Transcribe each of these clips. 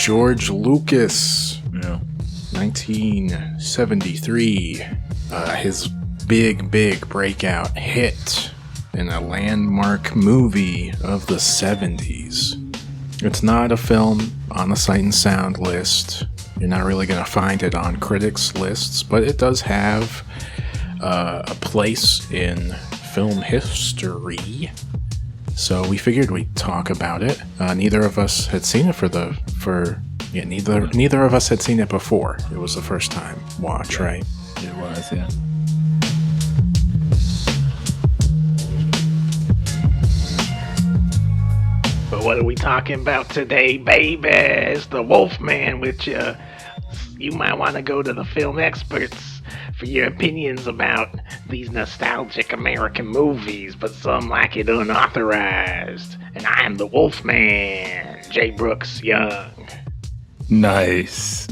George Lucas, Yeah. 1973. His big breakout hit in a landmark movie of the 70s. It's not a film on the Sight and Sound list. You're not really going to find it on critics' lists, but it does have a place in film history. So we figured we'd talk about it. Neither of us had seen it neither of us had seen it before. It was the first time watch, right? It was, yeah. But what are we talking about today, baby? It's the Wolfman with you. You might want to go to the film experts for your opinions about these nostalgic American movies, but some like it unauthorized. And I am the Wolfman, J. Brooks Young. Nice.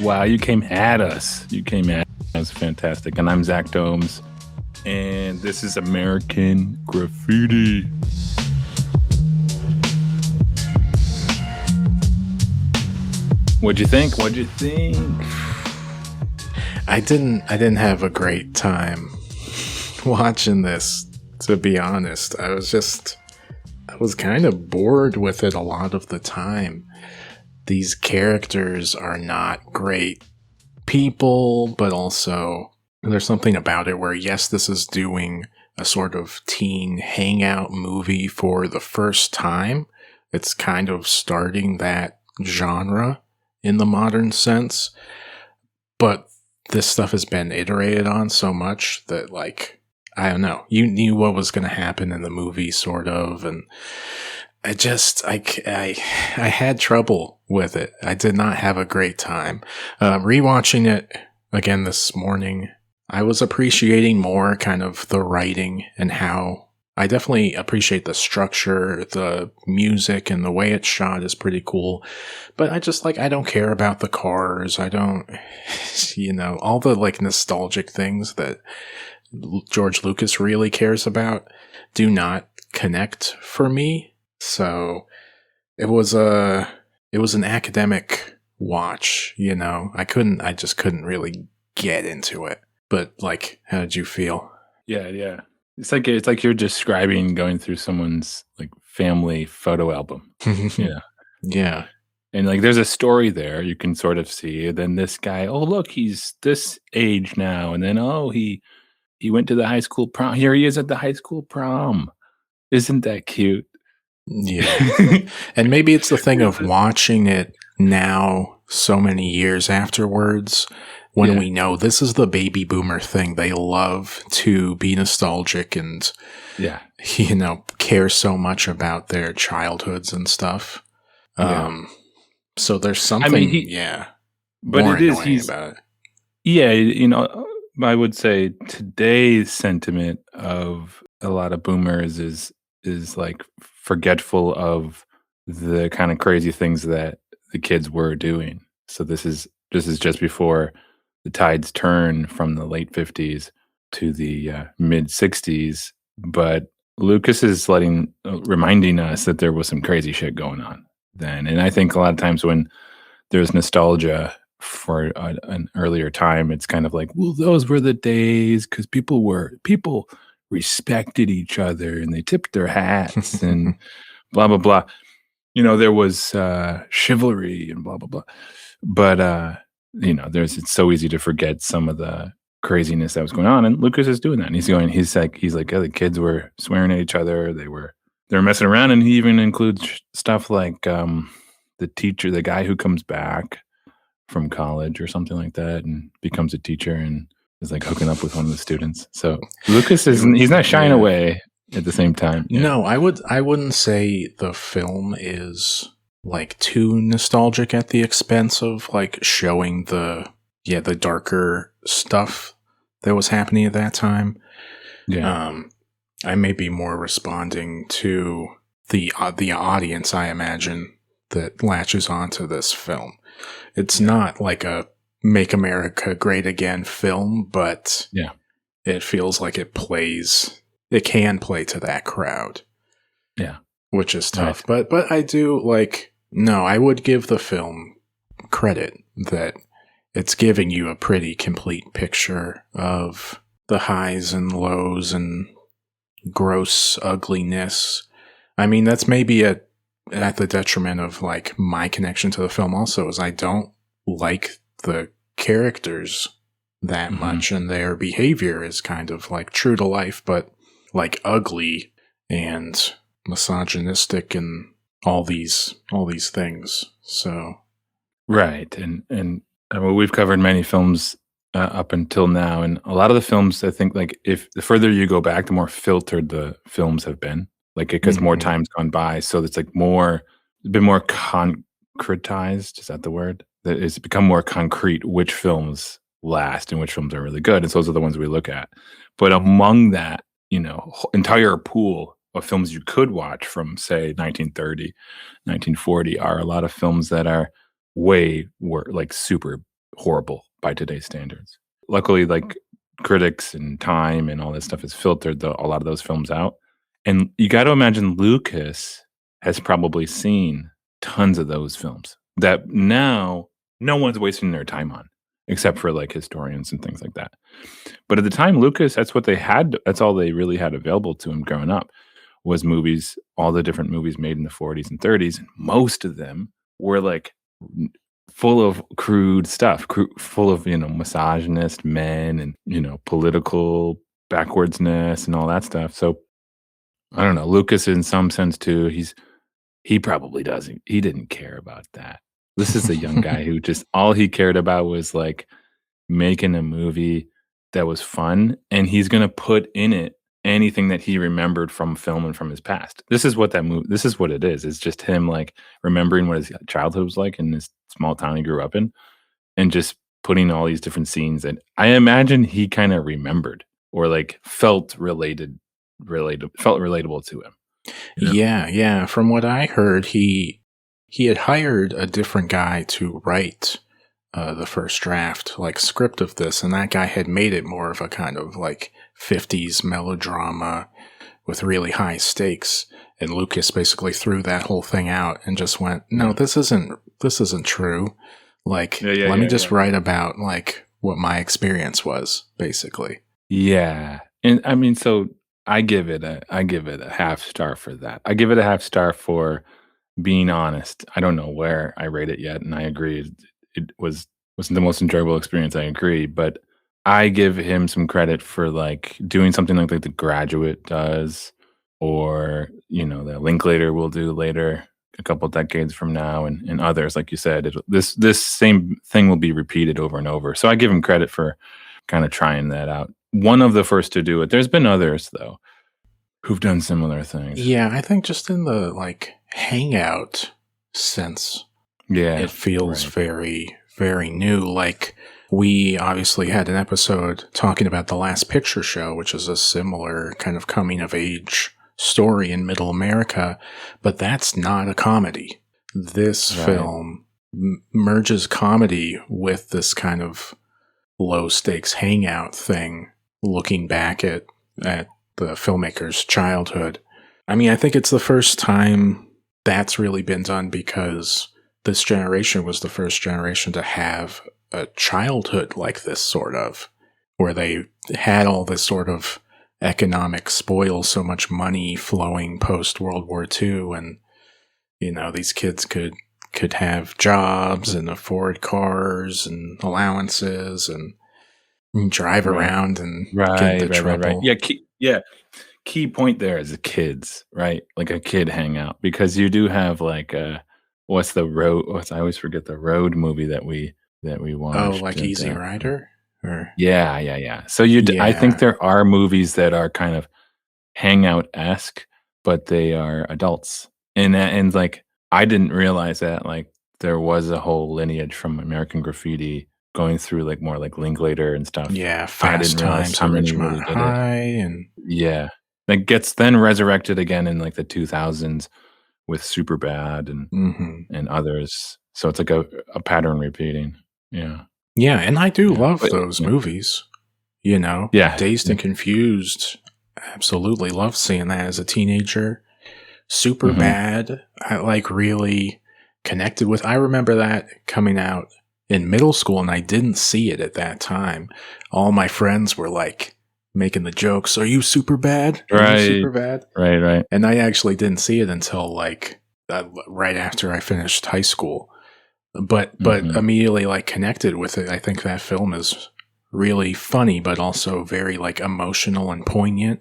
Wow, you came at us. That was fantastic. And I'm Zach Domes. And this is American Graffiti. What'd you think? I didn't have a great time watching this, to be honest. I was kind of bored with it a lot of the time. These characters are not great people, but also there's something about it where, yes, this is doing a sort of teen hangout movie for the first time. It's kind of starting that genre in the modern sense. But this stuff has been iterated on so much that, like, I don't know. You knew what was going to happen in the movie, sort of, and I had trouble with it. I did not have a great time. Rewatching it again this morning, I was appreciating more kind of the writing and how I definitely appreciate the structure, the music, and the way it's shot is pretty cool. But I don't care about the cars. I don't, all the like nostalgic things that George Lucas really cares about do not connect for me. So it was an academic watch, I just couldn't really get into it. But like, how did you feel? Yeah. It's like you're describing going through someone's like family photo album. Yeah. And like there's a story there you can sort of see. Then this guy, oh look, he's this age now, and then he went to the high school prom. Here he is at the high school prom. Isn't that cute? Yeah. And maybe it's the thing of watching it now so many years afterwards when we know this is the baby boomer thing. They love to be nostalgic and, care so much about their childhoods and stuff. So there's something, but more it is, annoying about it. Yeah, I would say today's sentiment of a lot of boomers is like forgetful of the kind of crazy things that the kids were doing. So this is just before the tides turn from the late 50s to the mid 60s. But Lucas is reminding us that there was some crazy shit going on then. And I think a lot of times when there's nostalgia for an earlier time, it's kind of like, well, those were the days because people respected each other and they tipped their hats and blah, blah, blah. There was chivalry and blah, blah, blah. But, it's so easy to forget some of the craziness that was going on. And Lucas is doing that. And he's like, the kids were swearing at each other. They were messing around. And he even includes stuff like the teacher, the guy who comes back from college or something like that and becomes a teacher and is like hooking up with one of the students. So Lucas he's not shying away at the same time. Yeah. No, I wouldn't say the film is like too nostalgic at the expense of like showing the darker stuff that was happening at that time. Yeah. I may be more responding to the audience, I imagine, that latches onto this film. It's not like a Make America Great Again film, but it feels like it can play to that crowd. Yeah. which is tough. But I do no, I would give the film credit that it's giving you a pretty complete picture of the highs and lows and gross ugliness. I mean, that's maybe at the detriment of my connection to the film also, is I don't like the characters that much, and their behavior is kind of true to life, but ugly and misogynistic and all these things. So right, and we've covered many films up until now, and a lot of the films, I think, if the further you go back, the more filtered the films have been, because more time's gone by, so it's been more concretized. Is that the word? That it's become more concrete which films last and which films are really good, and so those are the ones we look at. But among that, entire pool of films you could watch from, say, 1930, 1940, are a lot of films that are super horrible by today's standards. Luckily, critics and time and all this stuff has filtered a lot of those films out. And you got to imagine Lucas has probably seen tons of those films that now no one's wasting their time on, except for historians and things like that. But at the time, Lucas, that's what they had. That's all they really had available to him growing up, was movies, all the different movies made in the 40s and 30s. And most of them were full of crude stuff, full of, misogynist men and, political backwardsness and all that stuff. So I don't know, Lucas in some sense too, he probably doesn't, he didn't care about that. This is a young guy who just, all he cared about was making a movie that was fun, and he's going to put in it anything that he remembered from film and from his past. This is what this is what it is. It's just him remembering what his childhood was like in this small town he grew up in, and just putting all these different scenes that I imagine he kind of remembered or felt relatable to him. Yeah. From what I heard, he had hired a different guy to write the first draft script of this, and that guy had made it more of a kind of 50s melodrama with really high stakes, and Lucas basically threw that whole thing out and just went, no, this isn't true. Let me just write about what my experience was, basically. Yeah. And I mean, so I give it a half star for that. I give it a half star for being honest. I don't know where I rate it yet, and I agree it wasn't the most enjoyable experience. I agree, but I give him some credit for doing something like The Graduate does, or that Linklater will do later, a couple decades from now, and others, like you said. This same thing will be repeated over and over. So I give him credit for kind of trying that out. One of the first to do it. There's been others though who've done similar things. Yeah, I think just in the hangout sense, it feels very, very new. We obviously had an episode talking about The Last Picture Show, which is a similar kind of coming of age story in middle America, but that's not a comedy. This film merges comedy with this kind of low stakes hangout thing, looking back at the filmmaker's childhood. I mean, I think it's the first time that's really been done, because this generation was the first generation to have a childhood like this, sort of, where they had all this sort of economic spoil, so much money flowing post World War II, and these kids could have jobs and afford cars and allowances and drive around and get into trouble. Yeah, key point there is the kids, right? A kid hangout, because you do have I always forget the road movie that we watched. Oh, Easy Rider? Or Yeah. So I think there are movies that are kind of hangout-esque, but they are adults. And I didn't realize that there was a whole lineage from American Graffiti going through more Linklater and stuff. Yeah, Fast Times at Ridgemont High, and that gets then resurrected again in the 2000s with Superbad and others. So it's a pattern repeating. Yeah, and I do love those movies. Yeah, Dazed and Confused. Absolutely love seeing that as a teenager. Super Mhm. Bad, I like really connected with. I remember that coming out in middle school, and I didn't see it at that time. All my friends were like making the jokes, "Are you super bad? Are you super Right. bad?" Right. And I actually didn't see it until like right after I finished high school. But Mhm. immediately like connected with it. I think that film is really funny, but also very like emotional and poignant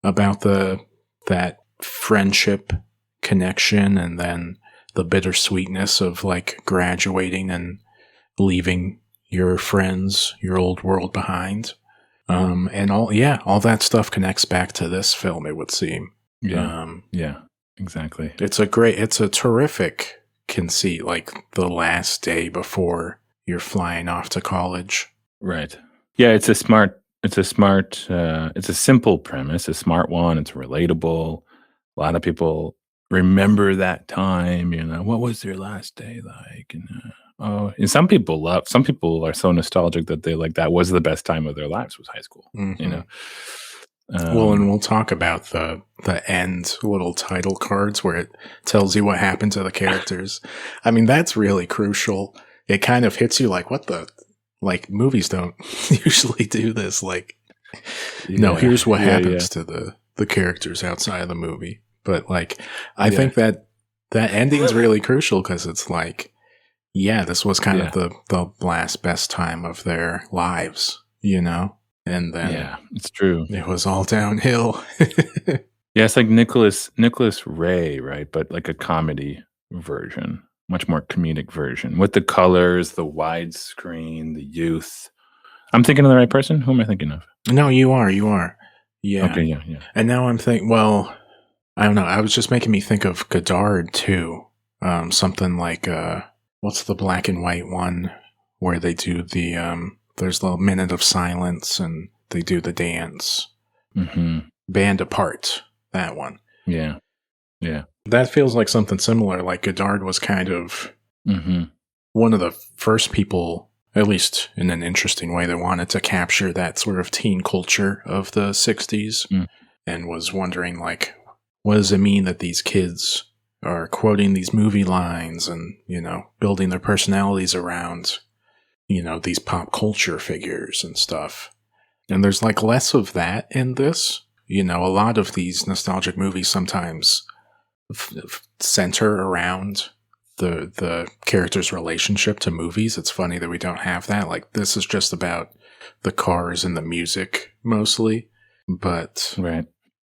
about that friendship connection, and then the bittersweetness of like graduating and leaving your friends, your old world behind. And all that stuff connects back to this film, it would seem. Yeah. Yeah. Exactly. It's a terrific conceit, like the last day before you're flying off to college. Right. Yeah, it's a simple premise, a smart one. It's relatable. A lot of people remember that time, what was their last day like? And some people are so nostalgic that they like, that was the best time of their lives was high school, you know? Mhm. Well, and Um, we'll talk about the end little title cards where it tells you what happened to the characters. I mean, that's really crucial. It kind of hits you like, what the, like, movies don't usually do this. Like, no, yeah, here's what yeah, happens to the characters outside of the movie. But like, I yeah, think that ending's really crucial because it's like, yeah, this was kind yeah, of the last best time of their lives, you know? And then yeah, it's true. it was all downhill. Yeah, it's like Nicholas Ray, right? But like a comedy version, much more comedic version with the colors, the widescreen, the youth. I'm thinking of the right person. Who am I thinking of? No, you are. Yeah. Okay, yeah. And now I'm thinking, well, I don't know. I was just making me think of Godard too. Something like, what's the black and white one where they do there's the minute of silence and they do the dance. Hmm. Band Apart, that one. Yeah, yeah. That feels like something similar. Like Godard was kind of Hmm. one of the first people, at least in an interesting way, that wanted to capture that sort of teen culture of the 60s Mm. and was wondering, like, what does it mean that these kids are quoting these movie lines and, building their personalities around, these pop culture figures and stuff. And there's like less of that in this. A lot of these nostalgic movies sometimes center around the character's relationship to movies. It's funny that we don't have that. Like, this is just about the cars and the music mostly. But Right.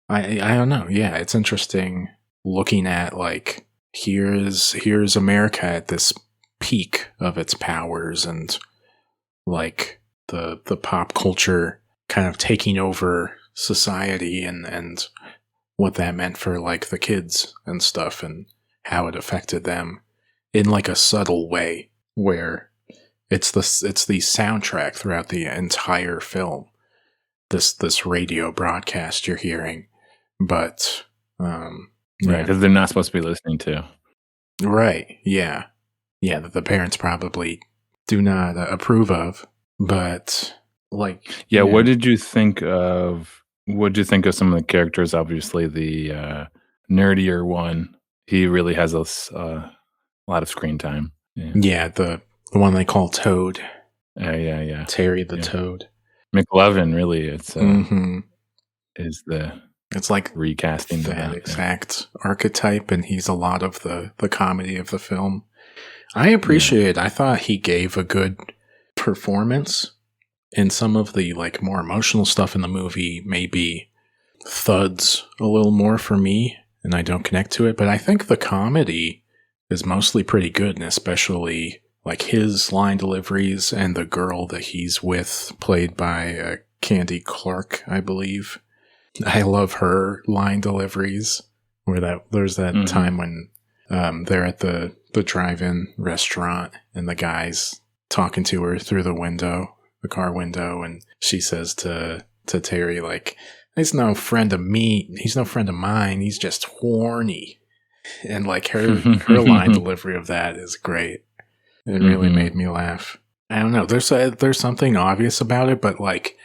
I don't know. Yeah, it's interesting looking at like here's America at this peak of its powers, and like the pop culture kind of taking over society, and what that meant for like the kids and stuff, and how it affected them in like a subtle way, where it's the soundtrack throughout the entire film, this radio broadcast you're hearing, but Right, yeah, because they're not supposed to be listening to. right, yeah, that the parents probably do not approve of, but like, Yeah, what did you think of? What did you think of some of the characters? Obviously, the nerdier one, he really has a lot of screen time. Yeah, yeah, the one they call Toad, yeah. Terry the Yeah. Toad. McLovin, really, it's Mm-hmm. is the It's like recasting of that that. Yeah. exact archetype, and he's a lot of the comedy of the film. I appreciate it. I thought he gave a good performance. In some of the like more emotional stuff in the movie, maybe thuds a little more for me, and I don't connect to it. But I think the comedy is mostly pretty good, and especially like his line deliveries and the girl that he's with, played by Candy Clark, I believe. I love her line deliveries. Where there's that Mhm. time when they're at the drive-in restaurant, and the guy's talking to her through the car window, and she says to Terry, like, he's no friend of me, he's no friend of mine, he's just horny. And like her line delivery of that is great. It really made me laugh. I don't know, there's something obvious about it, but like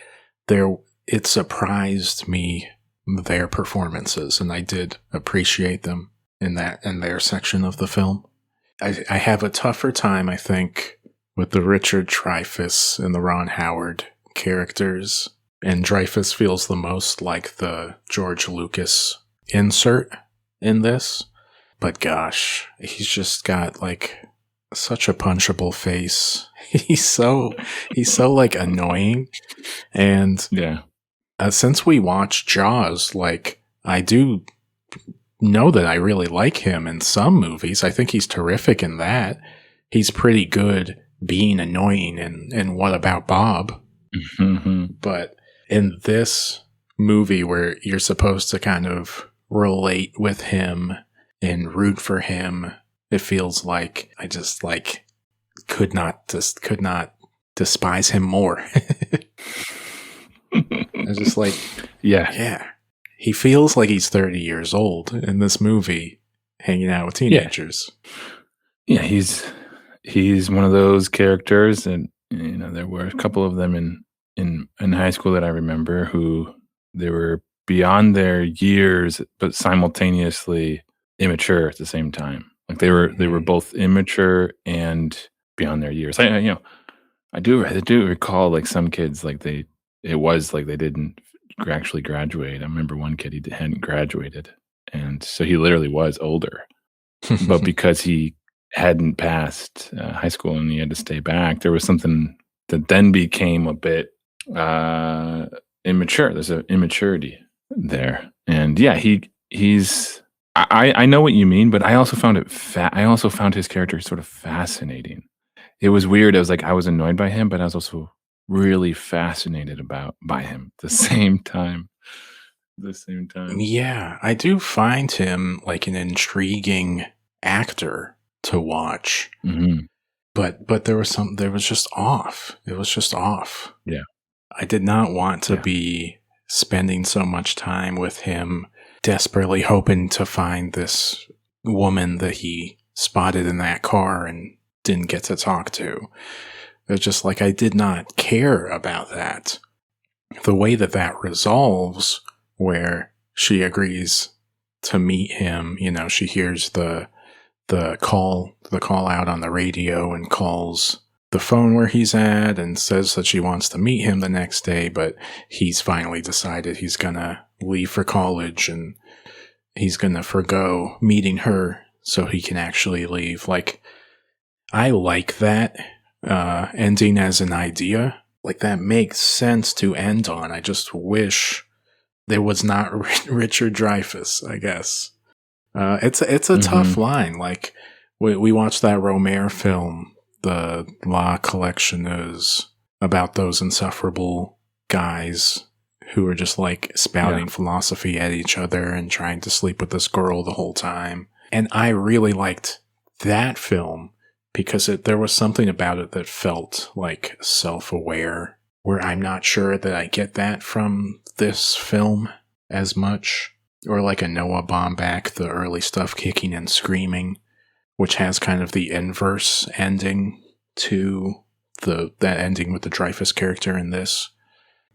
it surprised me, their performances, and I did appreciate them. in their section of the film. I have a tougher time, I think, with the Richard Dreyfuss and the Ron Howard characters. And Dreyfuss feels the most like the George Lucas insert in this. But gosh, he's just got like such a punchable face. He's so like annoying. And Yeah. Since we watched Jaws, like I do know that I really like him in some movies. I think he's terrific in that. He's pretty good being annoying in What About Bob? Mm-hmm. But in this movie where you're supposed to kind of relate with him and root for him, it feels like I just like could not despise him more. I was just like, yeah. He feels like he's 30 years old in this movie, hanging out with teenagers. Yeah, he's one of those characters, and there were a couple of them in high school that I remember who they were beyond their years, but simultaneously immature at the same time. Like they were both immature and beyond their years. I do recall like some kids like they didn't actually graduate. I remember one kid, he hadn't graduated, and so he literally was older. But because he hadn't passed high school and he had to stay back, there was something that then became a bit immature. There's an immaturity there, and yeah, he's. I know what you mean, but I also found his character sort of fascinating. It was weird. I was annoyed by him, but I was also really fascinated by him at the same time. Yeah, I do find him like an intriguing actor to watch. Mm-hmm. But there was just off. It was just off. Yeah. I did not want to be spending so much time with him, desperately hoping to find this woman that he spotted in that car and didn't get to talk to. It was just like I did not care about that. The way that resolves, where she agrees to meet him, she hears the call out on the radio and calls the phone where he's at and says that she wants to meet him the next day, but he's finally decided he's gonna leave for college and he's gonna forgo meeting her so he can actually leave. Like, I like that ending as an idea. Like, that makes sense to end on. I just wish there was not Richard Dreyfuss, I guess. It's a tough line. Like, we watched that Romer film, the La Collectioneuse, about those insufferable guys who are just like spouting philosophy at each other and trying to sleep with this girl the whole time. And I really liked that film because there was something about it that felt like self-aware, where I'm not sure that I get that from this film as much. Or like a Noah Baumbach, the early stuff, Kicking and Screaming, which has kind of the inverse ending to that ending with the Dreyfuss character in this.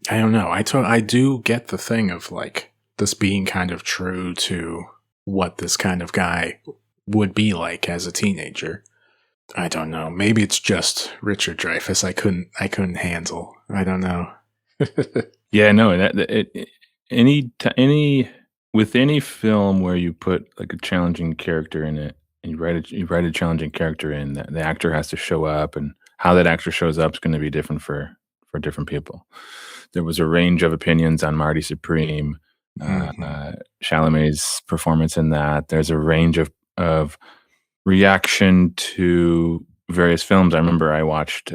I don't know. I do get the thing of like this being kind of true to what this kind of guy would be like as a teenager. I don't know. Maybe it's just Richard Dreyfuss I couldn't handle. I don't know. Yeah, no. With any film where you put like a challenging character in it, and you write a challenging character in, the actor has to show up, and how that actor shows up is going to be different for different people. There was a range of opinions on Marty Supreme, Chalamet's performance in that. There's a range of reaction to various films. I remember I watched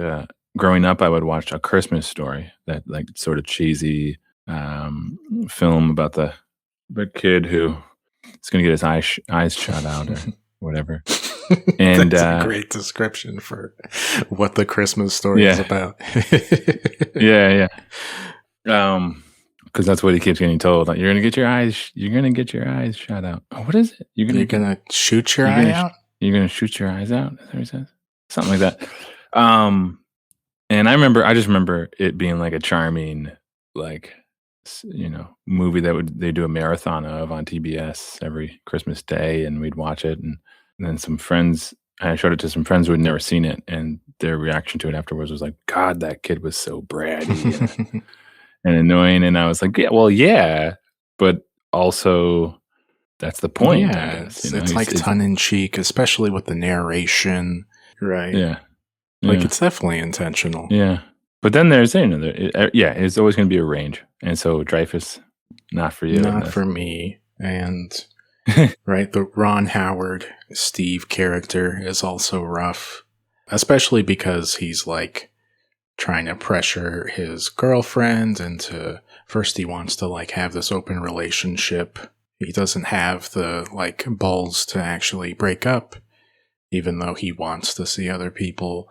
growing up. I would watch A Christmas Story, that like sort of cheesy film about the kid who is going to get his eyes shot out or whatever. And that's a great description for what The Christmas Story is about. yeah. Because that's what he keeps getting told. Like, you're going to get your eyes shot out. Oh, what is it? You're going to shoot your eye out? You're going to shoot your eyes out? That's what he says. Something like that. And I just remember it being like a charming, like, movie that they do a marathon of on TBS every Christmas Day, and we'd watch it. And then I showed it to some friends who had never seen it, and their reaction to it afterwards was like, God, that kid was so bratty and annoying. And I was like, yeah, well, yeah, but also that's the point, I Yeah, guess. it's like tongue in cheek, especially with the narration, right? Yeah. Like it's definitely intentional. Yeah. But then there's it's always going to be a range. And so Dreyfus, not for you. Not for me. And right, the Ron Howard Steve character is also rough, especially because he's like trying to pressure his girlfriend into, first he wants to like have this open relationship. He doesn't have the like balls to actually break up, even though he wants to see other people.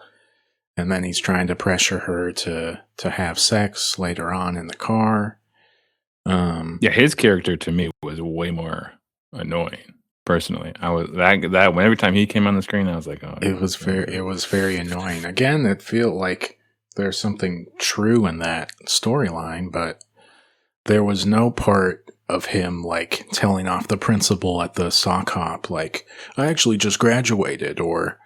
And then he's trying to pressure her to have sex later on in the car. His character to me was way more annoying. Personally, I was that every time he came on the screen, I was like, oh, it was very annoying. Again, it felt like there's something true in that storyline, but there was no part of him like telling off the principal at the sock hop, like, I actually just graduated, or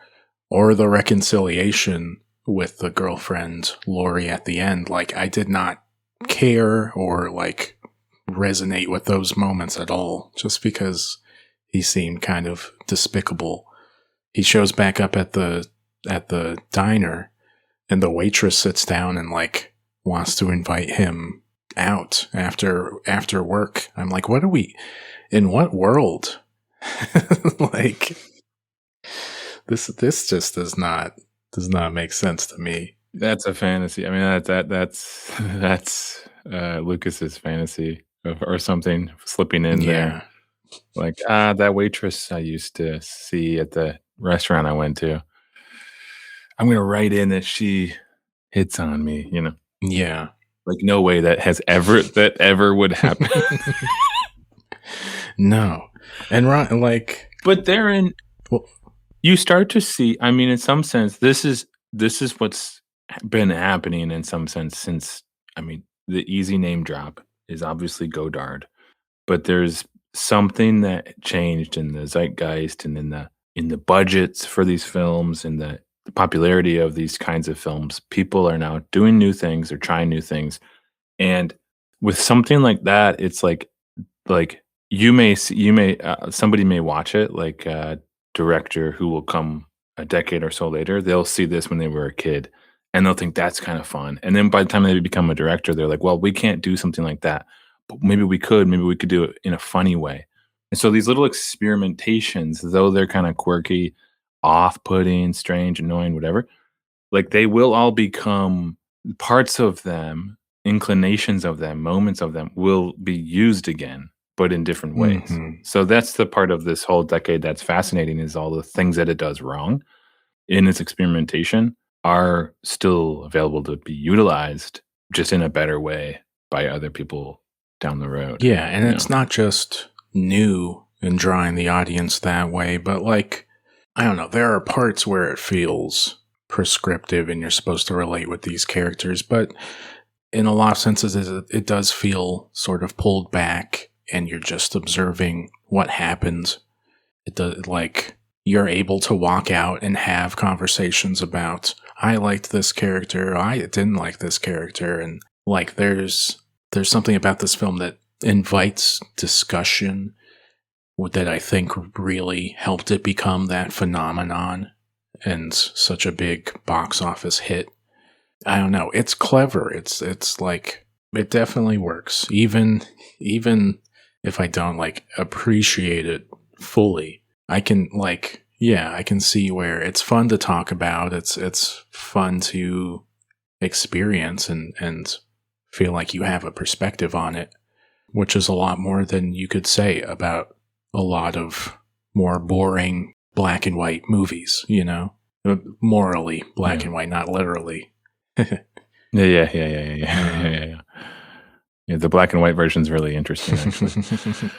the reconciliation with the girlfriend Lori at the end. Like, I did not care or like resonate with those moments at all, just because he seemed kind of despicable. He shows back up at the diner, and the waitress sits down and like wants to invite him out after work. I'm like, in what world? Like, this just does not make sense to me. That's a fantasy. I mean, that's Lucas's fantasy or something slipping in there. Like, that waitress I used to see at the restaurant I went to, I'm going to write in that she hits on me, Yeah. Like, no way that ever would happen. No. And Ron, like, but therein, you start to see, I mean, in some sense, this is what's been happening in some sense since, I mean, the easy name drop is obviously Godard, but there's something that changed in the zeitgeist and in the budgets for these films and the popularity of these kinds of films. People are now doing new things, they're trying new things. And with something like that, it's like somebody may watch it, like a director who will come a decade or so later, they'll see this when they were a kid and they'll think that's kind of fun. And then by the time they become a director, they're like, well, we can't do something like that, but maybe we could do it in a funny way. And so these little experimentations, though they're kind of quirky, off-putting, strange, annoying, whatever, like they will all become parts of them, inclinations of them, moments of them will be used again, but in different ways. Mm-hmm. So that's the part of this whole decade that's fascinating, is all the things that it does wrong in its experimentation are still available to be utilized just in a better way by other people down the road. Yeah, and it's not just new in drawing the audience that way, but like, I don't know, there are parts where it feels prescriptive and you're supposed to relate with these characters, but in a lot of senses it does feel sort of pulled back and you're just observing what happens. It does, like, you're able to walk out and have conversations about, I liked this character, I didn't like this character, and like there's something about this film that invites discussion that I think really helped it become that phenomenon and such a big box office hit. I don't know. It's clever. It's like, it definitely works. Even if I don't like appreciate it fully, I can I can see where it's fun to talk about. It's fun to experience and feel like you have a perspective on it, which is a lot more than you could say about a lot of more boring black and white movies, morally black and white, not literally. Yeah. The black and white version is really interesting, actually.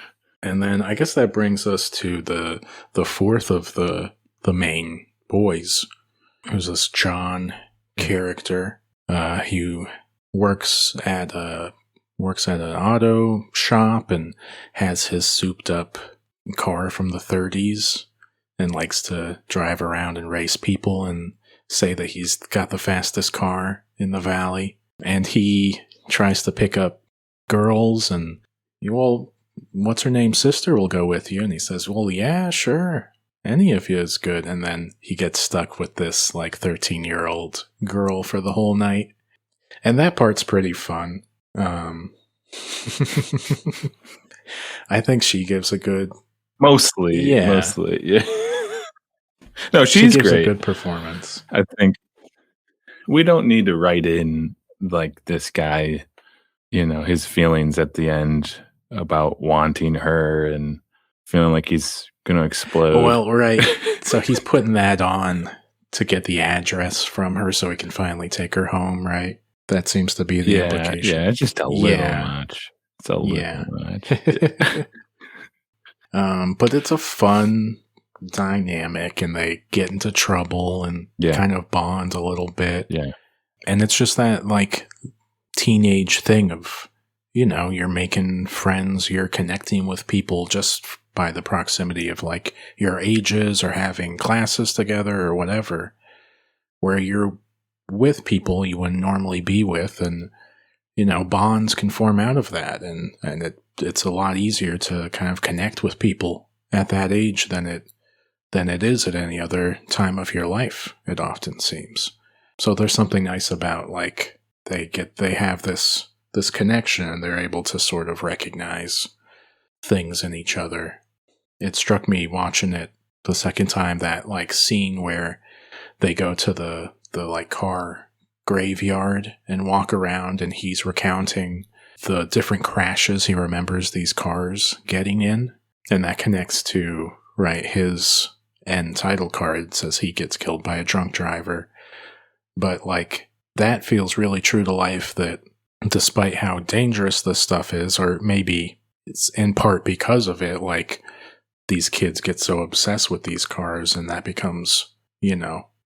And then I guess that brings us to the fourth of the main boys, who's this John character, who works at a works at an auto shop and has his souped up car from the 30s and likes to drive around and race people and say that he's got the fastest car in the valley. And he tries to pick up girls and, well, what's her name? Sister will go with you. And he says, well, yeah, sure. Any of you is good. And then he gets stuck with this like 13-year-old girl for the whole night. And that part's pretty fun. I think she gives a good... Mostly, yeah. No, she's she gives great. A good performance. I think we don't need to write in like this guy, his feelings at the end about wanting her and feeling like he's going to explode. Well, right. So he's putting that on to get the address from her so he can finally take her home, right? That seems to be the implication. Yeah, it's just a little much. It's a little much. But it's a fun dynamic, and they get into trouble and kind of bond a little bit. Yeah. And it's just that, like, teenage thing of, you're making friends, you're connecting with people just by the proximity of, like, your ages or having classes together or whatever, where you're with people you wouldn't normally be with, and, bonds can form out of that, and it's a lot easier to kind of connect with people at that age than it is at any other time of your life, it often seems. So there's something nice about, like, they have this connection, and they're able to sort of recognize things in each other. It struck me watching it the second time, that, like, scene where they go to the like car graveyard and walk around, and he's recounting the different crashes he remembers these cars getting in, and that connects to, right, his end title card says he gets killed by a drunk driver. But, like, that feels really true to life, that despite how dangerous this stuff is, or maybe it's in part because of it, like, these kids get so obsessed with these cars, and that becomes,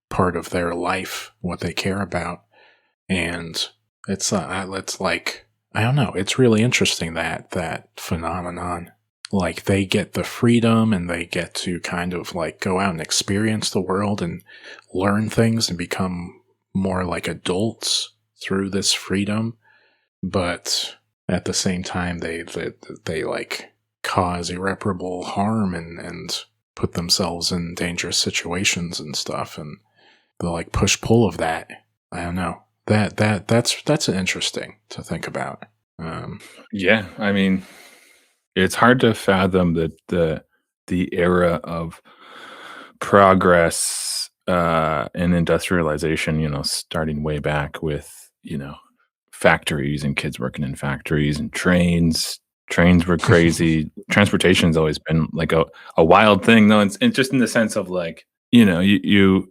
part of their life, what they care about. And it's like, I don't know, it's really interesting, that phenomenon. Like, they get the freedom, and they get to kind of, like, go out and experience the world and learn things and become more like adults through this freedom. But at the same time, they like, cause irreparable harm and put themselves in dangerous situations and stuff. And the, like, push-pull of that, I don't know. That's interesting to think about. Yeah, I mean, it's hard to fathom that the era of progress and industrialization, starting way back with, factories and kids working in factories and trains. Trains were crazy. Transportation's always been like a wild thing, though. And just in the sense of, like, you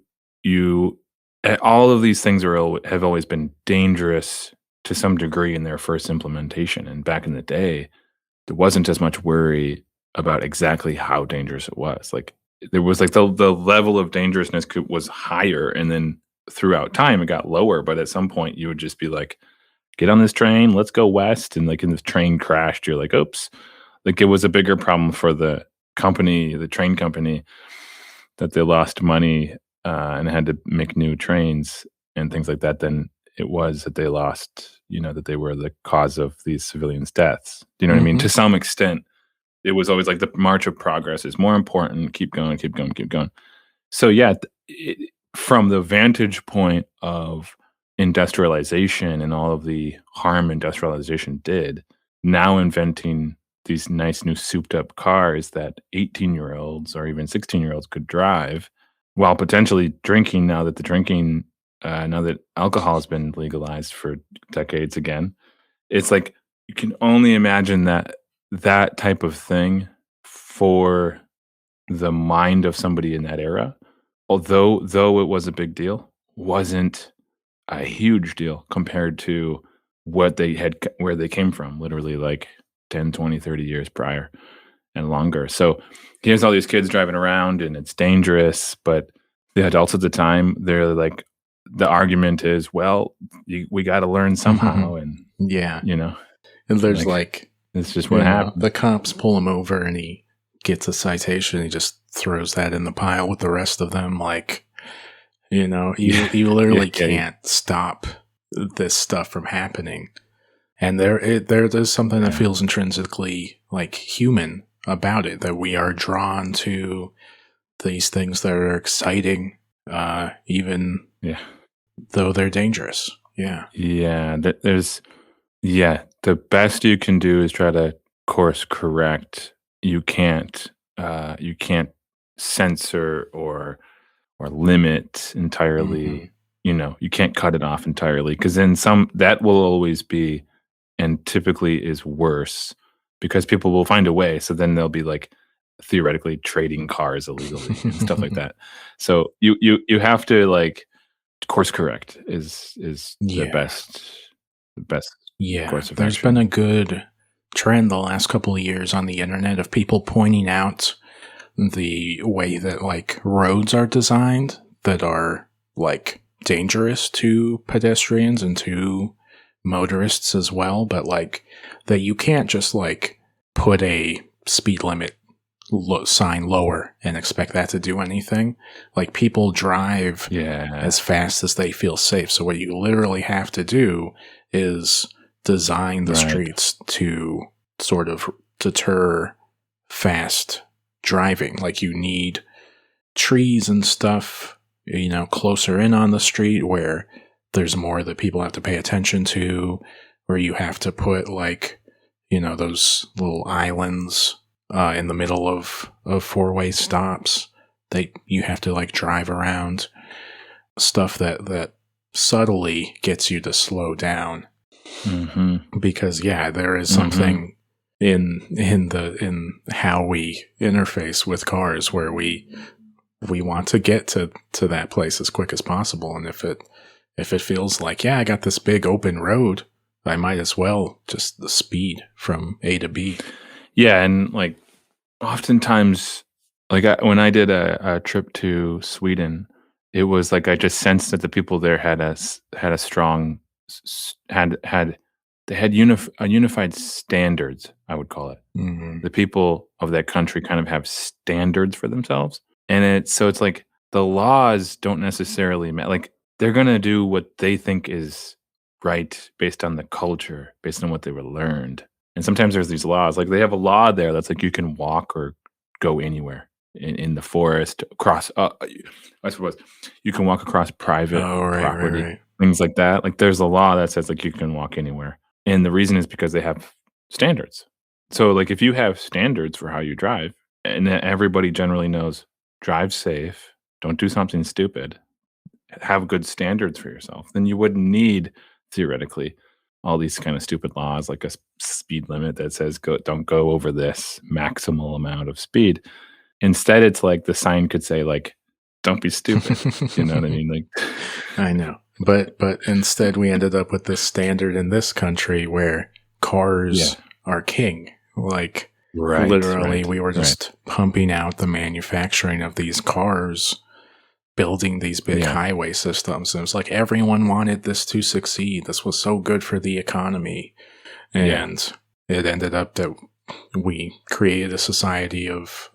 all of these things have always been dangerous to some degree in their first implementation. And back in the day, there wasn't as much worry about exactly how dangerous it was. Like, there was, like, the level of dangerousness was higher, and then throughout time it got lower. But at some point you would just be like, get on this train, let's go west. And, like, in the train crashed, you're like, oops. Like, it was a bigger problem for the train company, that they lost money and had to make new trains and things like that, than it was that they lost, that they were the cause of these civilians' deaths. Do you know what I mean? To some extent, it was always like the march of progress is more important. Keep going, keep going, keep going. So yeah, from the vantage point of industrialization and all of the harm industrialization did, now inventing these nice new souped up cars that 18-year-olds or even 16-year-olds could drive, while potentially drinking, now that alcohol has been legalized for decades again. It's like, you can only imagine that type of thing for the mind of somebody in that era, though it was a big deal, wasn't a huge deal compared to where they came from, literally like 10, 20, 30 years prior and longer. So here's all these kids driving around, and it's dangerous, but the adults at the time, they're like, the argument is, well, we got to learn somehow. And yeah, And there's like it's just what happens. The cops pull him over and he gets a citation. He just throws that in the pile with the rest of them. Like, you literally can't stop this stuff from happening. And there's something that feels intrinsically like human about it, that we are drawn to these things that are exciting, even though they're dangerous. Yeah. Yeah. The best you can do is try to course correct. You can't censor or limit entirely. Mm-hmm. You can't cut it off entirely, because then that will always be, and typically is worse, because people will find a way. So then they'll be like theoretically trading cars illegally and stuff like that. So you have to like course correct is the best course of There's action. been a good trend the last couple of years on the internet of people pointing out the way that like roads are designed that are like dangerous to pedestrians and to motorists as well, but like that you can't just like put a speed limit sign lower and expect that to do anything. Like, people drive as fast as they feel safe. So what you literally have to do is design the streets to sort of deter fast driving. Like, you need trees and stuff, closer in on the street where there's more that people have to pay attention to, where you have to put like, those little islands in the middle of four-way stops that you have to like drive around, stuff that subtly gets you to slow down. Mm-hmm. Because there is something in how we interface with cars where we want to get to that place as quick as possible, and if it feels like, I got this big open road, I might as well just the speed from A to B. Yeah, and like oftentimes, like when I did a trip to Sweden, it was like I just sensed that the people there had a strong unified standards, I would call it. Mm-hmm. The people of that country kind of have standards for themselves, and it's like the laws don't necessarily like they're gonna do what they think is right based on the culture, based on what they were learned. And sometimes there's these laws, like they have a law there that's like you can walk or go anywhere in the forest, across. I suppose you can walk across private property, things like that. Like there's a law that says like you can walk anywhere, and the reason is because they have standards. So like if you have standards for how you drive, and everybody generally knows drive safe, don't do something stupid, have good standards for yourself, then you wouldn't need theoretically all these kind of stupid laws like a speed limit that says don't go over this maximal amount of speed. Instead, it's like the sign could say like, don't be stupid. You know what I mean? Like, I know, but instead we ended up with this standard in this country where cars are king. Like literally we were just pumping out the manufacturing of these cars, building these big highway systems. And it was like everyone wanted this to succeed. This was so good for the economy. And it ended up that we created a society of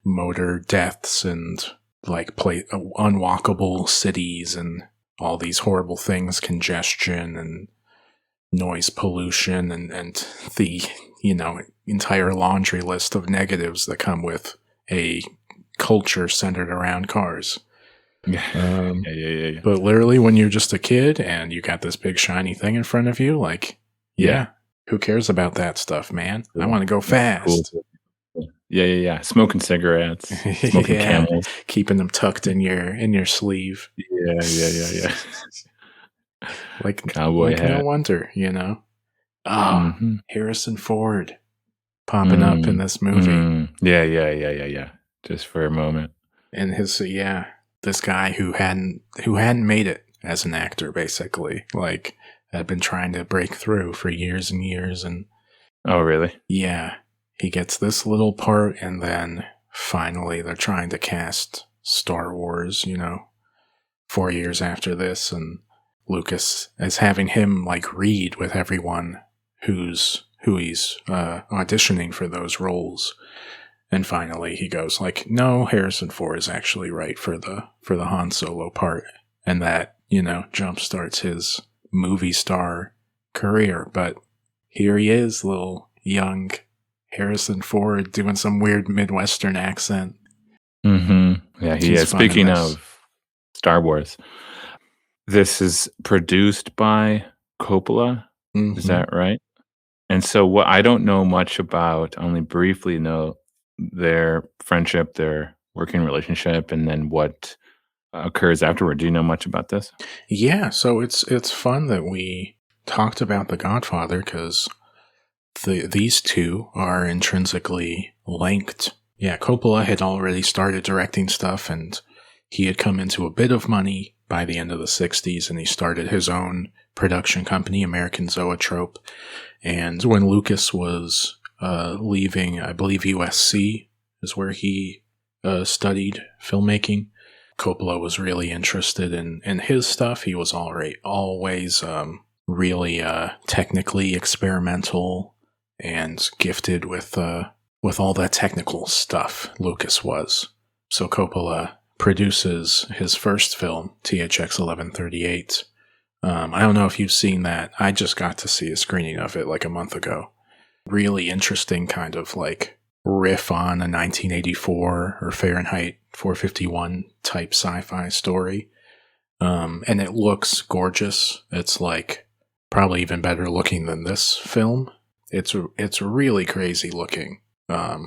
motor deaths and like unwalkable cities and all these horrible things, congestion and noise pollution and the, entire laundry list of negatives that come with a culture centered around cars. But literally when you're just a kid and you got this big shiny thing in front of you, like, who cares about that stuff, man? I want to go fast. Cool. Yeah. Smoking cigarettes, smoking Camels, keeping them tucked in your sleeve. Yeah. Like cowboy hat. No wonder, Harrison Ford popping up in this movie. Yeah. Just for a moment. And his this guy who hadn't made it as an actor, basically, like had been trying to break through for years and years, and oh really? Yeah, he gets this little part, and then finally they're trying to cast Star Wars, 4 years after this, and Lucas is having him like read with everyone who he's auditioning for those roles. And finally he goes like, no, Harrison Ford is actually right for the Han Solo part. And that, jumpstarts his movie star career. But here he is, little young Harrison Ford doing some weird Midwestern accent. Mm-hmm. Yeah, he He's is. fun in Speaking this. of Star Wars, this is produced by Coppola. Mhm. Is that right? And so what I don't know much about, only briefly know their friendship, their working relationship, and then what occurs afterward. Do you know much about this? Yeah, so it's fun that we talked about The Godfather because these two are intrinsically linked. Yeah, Coppola had already started directing stuff, and he had come into a bit of money by the end of the 60s, and he started his own production company, American Zoetrope. And when Lucas was leaving, I believe USC is where he studied filmmaking, Coppola was really interested in his stuff. He was always really technically experimental and gifted with all that technical stuff. Lucas was. So Coppola produces his first film, THX 1138. I don't know if you've seen that. I just got to see a screening of it like a month ago. Really interesting kind of like riff on a 1984 or Fahrenheit 451 type sci-fi story. And it looks gorgeous. It's like probably even better looking than this film. It's really crazy looking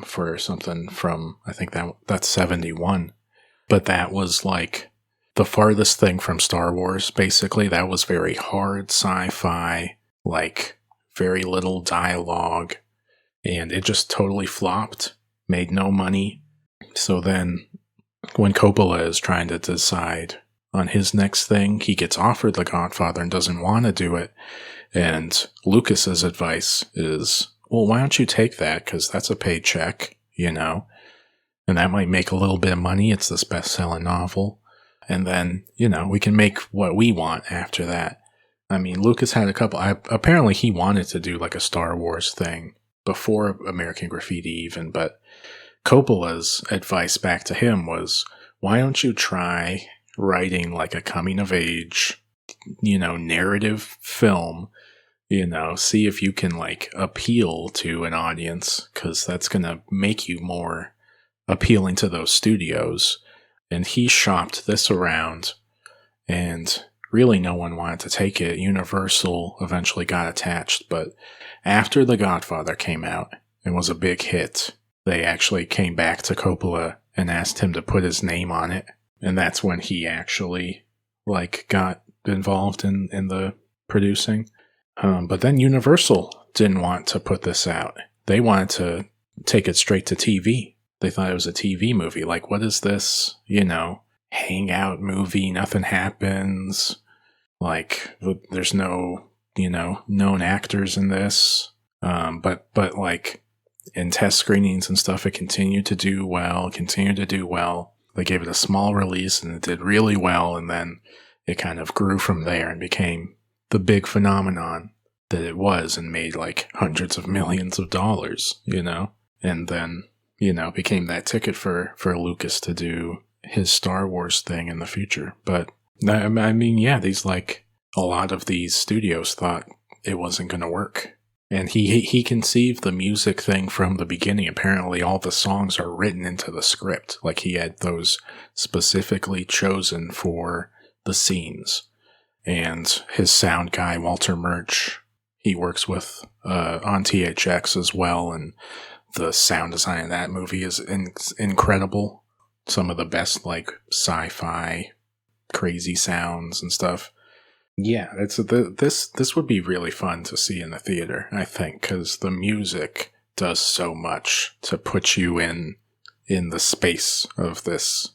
for something from, I think that's 71. But that was like the farthest thing from Star Wars, basically. That was very hard sci-fi, like very little dialogue, and it just totally flopped, made no money. So then when Coppola is trying to decide on his next thing, he gets offered The Godfather and doesn't want to do it. And Lucas's advice is, well, why don't you take that? Because that's a paycheck, and that might make a little bit of money. It's this best-selling novel. And then, we can make what we want after that. I mean, Lucas had a couple, apparently he wanted to do like a Star Wars thing before American Graffiti even, but Coppola's advice back to him was, why don't you try writing like a coming of age, narrative film, see if you can like appeal to an audience, because that's going to make you more appealing to those studios. And he shopped this around, and really no one wanted to take it. Universal eventually got attached, but after The Godfather came out and was a big hit, they actually came back to Coppola and asked him to put his name on it. And that's when he actually got involved in the producing. But then Universal didn't want to put this out. They wanted to take it straight to TV. They thought it was a TV movie. Like, what is this, hangout movie? Nothing happens. Like, there's no, known actors in this. But like, in test screenings and stuff, it continued to do well. They gave it a small release and it did really well. And then it kind of grew from there and became the big phenomenon that it was, and made like hundreds of millions of dollars, and then, became that ticket for Lucas to do his Star Wars thing in the future. But I mean, yeah, a lot of these studios thought it wasn't going to work. And he conceived the music thing from the beginning. Apparently all the songs are written into the script. Like, he had those specifically chosen for the scenes. And his sound guy, Walter Murch, he works with on THX as well, and the sound design in that movie is incredible. Some of the best sci-fi crazy sounds and stuff. Yeah, this would be really fun to see in the theater, I think, because the music does so much to put you in the space of this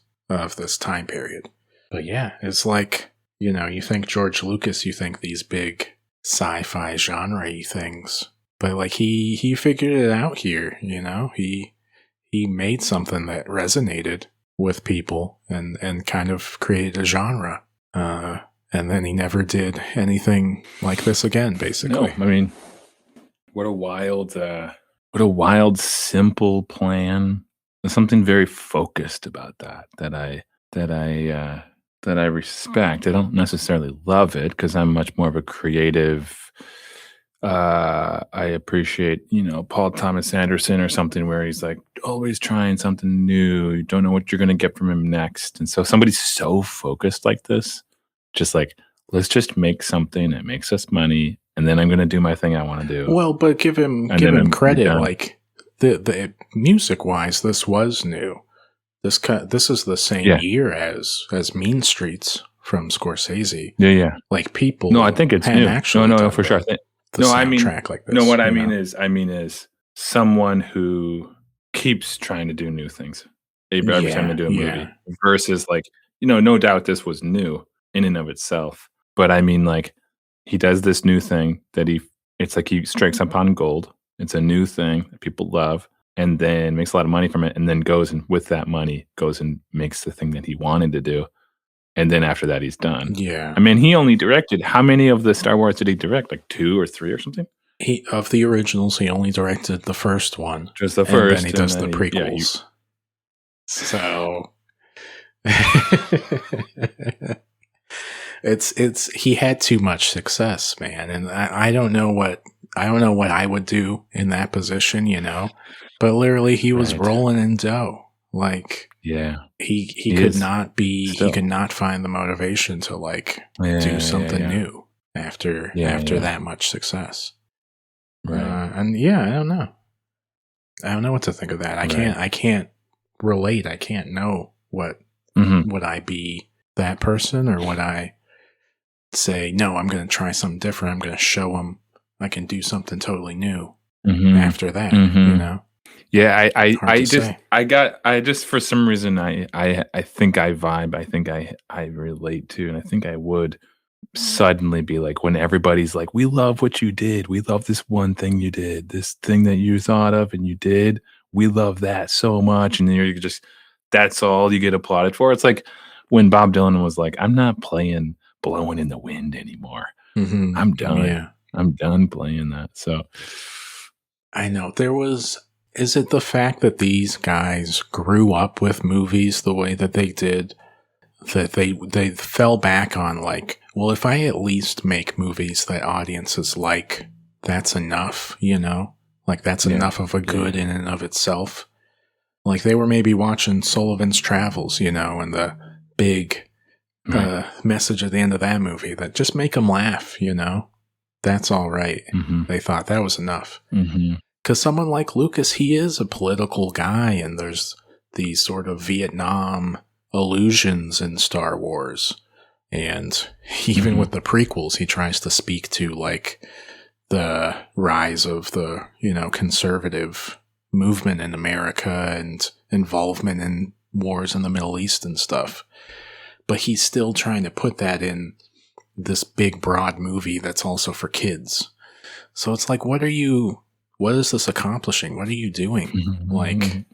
time period. But yeah, it's like, you think George Lucas, you think these big sci-fi genre-y things, but he figured it out here. He made something that resonated with people and kind of created a genre. And then he never did anything like this again, basically. No, I mean, what a wild, simple plan. There's something very focused about that I respect. I don't necessarily love it because I'm much more of a creative. I appreciate, Paul Thomas Anderson or something where he's like always trying something new. You don't know what you're going to get from him next. And so somebody's so focused like this, just like, let's just make something that makes us money. And then I'm going to do my thing I want to do. Well, but give him credit. Like the music wise, this was new. This is the same year as Mean Streets from Scorsese. Yeah. Like people. No, I think it's new. No, for sure. I mean, like this, no, what I mean is someone who keeps trying to do new things every time they do a movie versus like, no doubt this was new in and of itself. But I mean, like, he does this new thing that it's like he strikes upon gold. It's a new thing that people love and then makes a lot of money from it. And then goes and with that money goes and makes the thing that he wanted to do. And then after that, he's done. Yeah. I mean, he only directed, how many of the Star Wars did he direct? Like 2 or 3 or something? Of the originals, he only directed the first one. Just the first. And then he does the prequels. So he had too much success, man. And I don't know what I would do in that position, But literally he was rolling in dough. Like, he could not find the motivation to like do something new after that much success. Right. And I don't know. I don't know what to think of that. I can't relate. I can't know would I be that person or would I say, no, I'm going to try something different. I'm going to show them I can do something totally new after that, Yeah, I just for some reason I think I vibe. I think I relate to, and I think I would suddenly be like when everybody's like, we love what you did. We love this one thing you did, this thing that you thought of and you did. We love that so much. And then you're just, that's all you get applauded for. It's like when Bob Dylan was like, I'm not playing Blowing in the Wind anymore. I'm done. Yeah. I'm done playing that. So I know is it the fact that these guys grew up with movies the way that they did, that they fell back on like, well, if I at least make movies that audiences like, that's enough, like that's enough of a good in and of itself. Like they were maybe watching Sullivan's Travels, and the big message at the end of that movie that just make them laugh, that's all right. They thought that was enough. Because someone like Lucas, he is a political guy, and there's these sort of Vietnam allusions in Star Wars. And even with the prequels, he tries to speak to, like, the rise of the, conservative movement in America and involvement in wars in the Middle East and stuff. But he's still trying to put that in this big, broad movie that's also for kids. So it's like, what is this accomplishing? What are you doing? Like,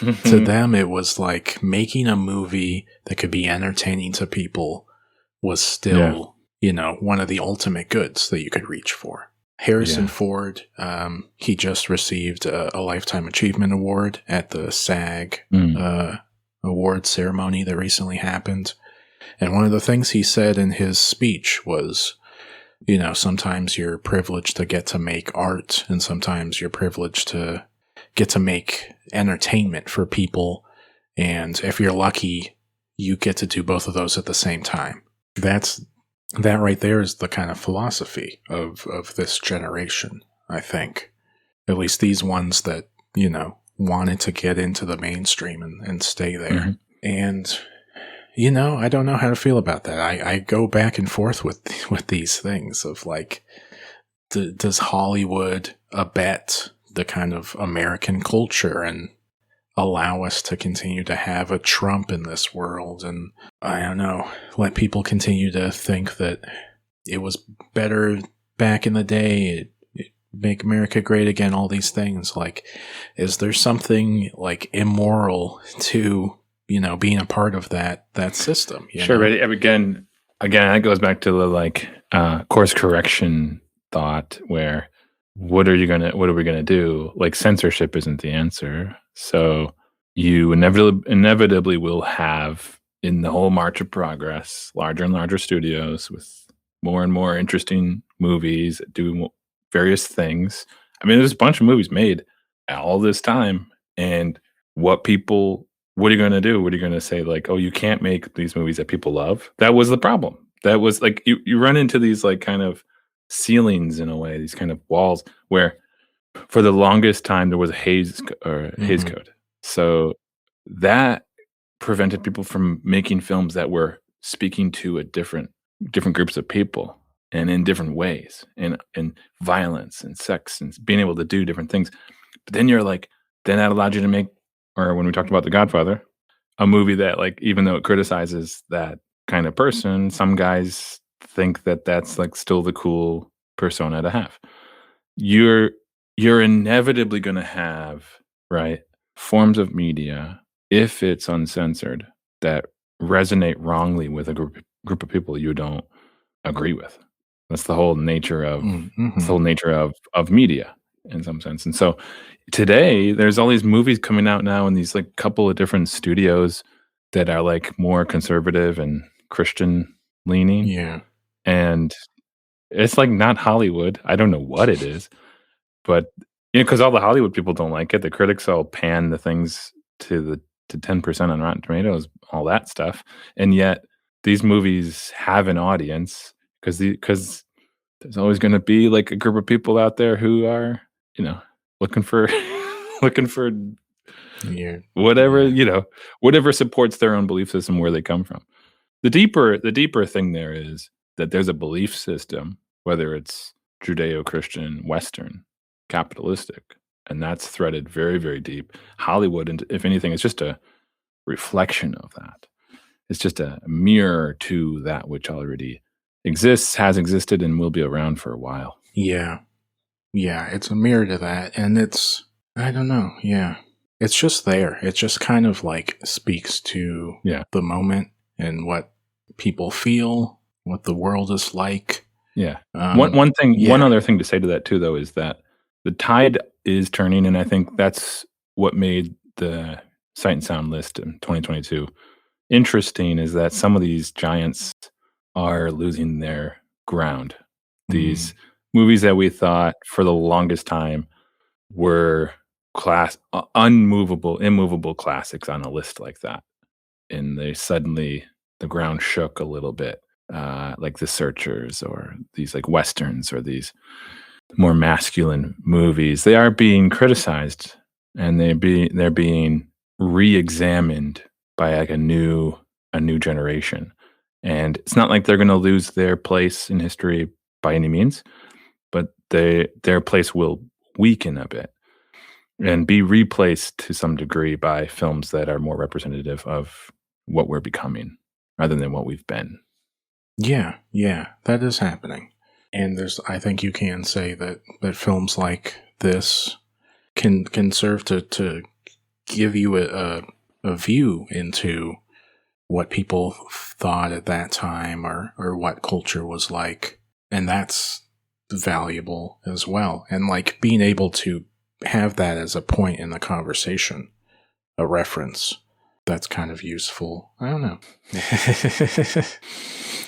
to them, it was like making a movie that could be entertaining to people was still, one of the ultimate goods that you could reach for. Harrison Ford, he just received a Lifetime Achievement Award at the SAG award ceremony that recently happened. And one of the things he said in his speech was, sometimes you're privileged to get to make art, and sometimes you're privileged to get to make entertainment for people. And if you're lucky, you get to do both of those at the same time. That right there is the kind of philosophy of this generation, I think. At least these ones that, wanted to get into the mainstream and stay there. And I don't know how to feel about that. I go back and forth with these things of like, does Hollywood abet the kind of American culture and allow us to continue to have a Trump in this world? And I don't know, let people continue to think that it was better back in the day, make America great again, all these things. Like, is there something like immoral to being a part of that system? Sure, but again, that goes back to the course correction thought, where what are we gonna do? Like, censorship isn't the answer. So you inevitably will have, in the whole march of progress, larger and larger studios with more and more interesting movies that do various things. I mean, there's a bunch of movies made all this time, and what are you gonna do? What are you gonna say? Like, oh, you can't make these movies that people love. That was the problem. That was like you run into these like kind of ceilings in a way, these kind of walls where for the longest time there was a haze Hmm. code. So that prevented people from making films that were speaking to a different groups of people and in different ways and violence and sex and being able to do different things. But then you're like, then that allowed you to make, or when we talked about The Godfather, a movie that, like, even though it criticizes that kind of person, some guys think that that's like still the cool persona to have. You're you're inevitably going to have, right, forms of media, if it's uncensored, that resonate wrongly with a group of people you don't agree with. That's the whole nature of It's the Hmm. whole nature of media in some sense. And so today there's all these movies coming out now in these like couple of different studios that are like more conservative and Christian leaning. Yeah. And it's like not Hollywood. I don't know what it is, but because all the Hollywood people don't like it. The critics all pan the things to 10% on Rotten Tomatoes, all that stuff. And yet these movies have an audience because there's always gonna be, like, a group of people out there who are, you know, looking for looking for Yeah. whatever, Yeah. whatever supports their own belief system where they come from. The deeper thing there is that there's a belief system, whether it's Judeo-Christian, Western, capitalistic, and that's threaded very, very deep. Hollywood, and if anything, is just a reflection of that. It's just a mirror to that which already exists, has existed, and will be around for a while. Yeah. Yeah. It's a mirror to that. And I don't know. Yeah. It's just there. It just kind of like speaks to Yeah. the moment and what people feel, what the world is like. Yeah. One Um, one thing one yeah. other thing to say to that too, though, is that the tide is turning, and I think that's what made the Sight and Sound list in 2022 interesting, is that some of these giants are losing their ground. Mm, These movies that we thought for the longest time were unmovable, immovable classics on a list like that, and they suddenly the ground shook a little bit, like The Searchers or these like westerns or these more masculine movies. They are being criticized, and they're being re-examined by like a new generation. And it's not like they're going to lose their place in history by any means, but their place will weaken a bit and be replaced to some degree by films that are more representative of what we're becoming rather than what we've been. yeah. Yeah. That is happening. And I think you can say that films like this can serve to give you a view into what people thought at that time or what culture was like. And that's valuable as well. And like being able to have that as a point in the conversation, a reference, that's kind of useful. I don't know.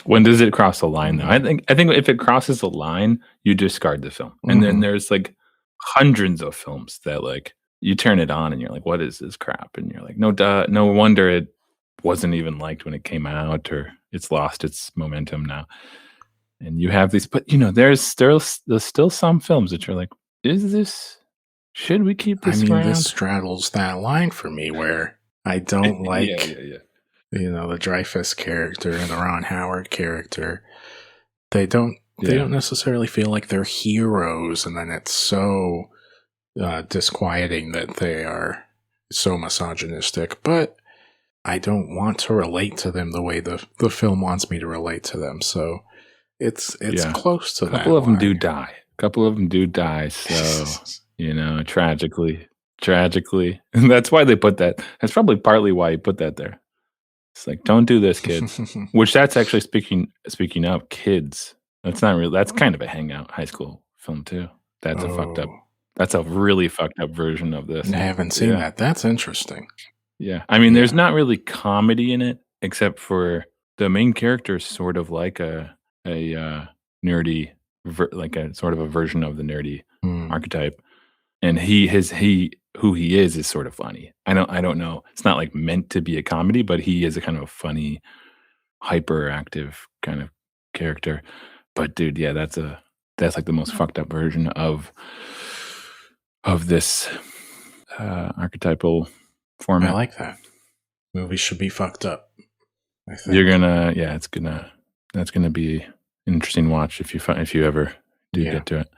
When does it cross the line, though? I think if it crosses the line, you discard the film. And then Mhm. there's like hundreds of films that like you turn it on and you're like, what is this crap? And you're like, no duh, no wonder it wasn't even liked when it came out, or it's lost its momentum now. And you have these, but there's still some films that you're like, is this should we keep I this mean, this around? straddles that line for me where I don't Yeah, like, yeah, yeah. the Dreyfus character and the Ron Howard character. They Yeah. don't necessarily feel like they're heroes, and then it's so disquieting that they are so misogynistic. But I don't want to relate to them the way the film wants me to relate to them. So it's Yeah. close to A couple that of them do line. die. A couple of them do die, so, tragically, and that's why they put that that's probably partly why he put that there. It's like, "Don't do this, kids." Which that's actually speaking of kids, that's not real that's kind of a hangout high school film too. That's a fucked up. Oh, That's a really fucked up version of this. I haven't seen Yeah. that. That's interesting. Yeah. I mean, there's Yeah. not really comedy in it, except for the main character is sort of like a nerdy, like a sort of a version of the nerdy Hmm. archetype. And who he is sort of funny. I don't know. It's not like meant to be a comedy, but he is a kind of a funny, hyperactive kind of character. But dude, yeah, that's like the most fucked up version of this archetypal I format. like that. Movies should be fucked up, I think. That's gonna be an interesting watch if you ever do Yeah. get to it.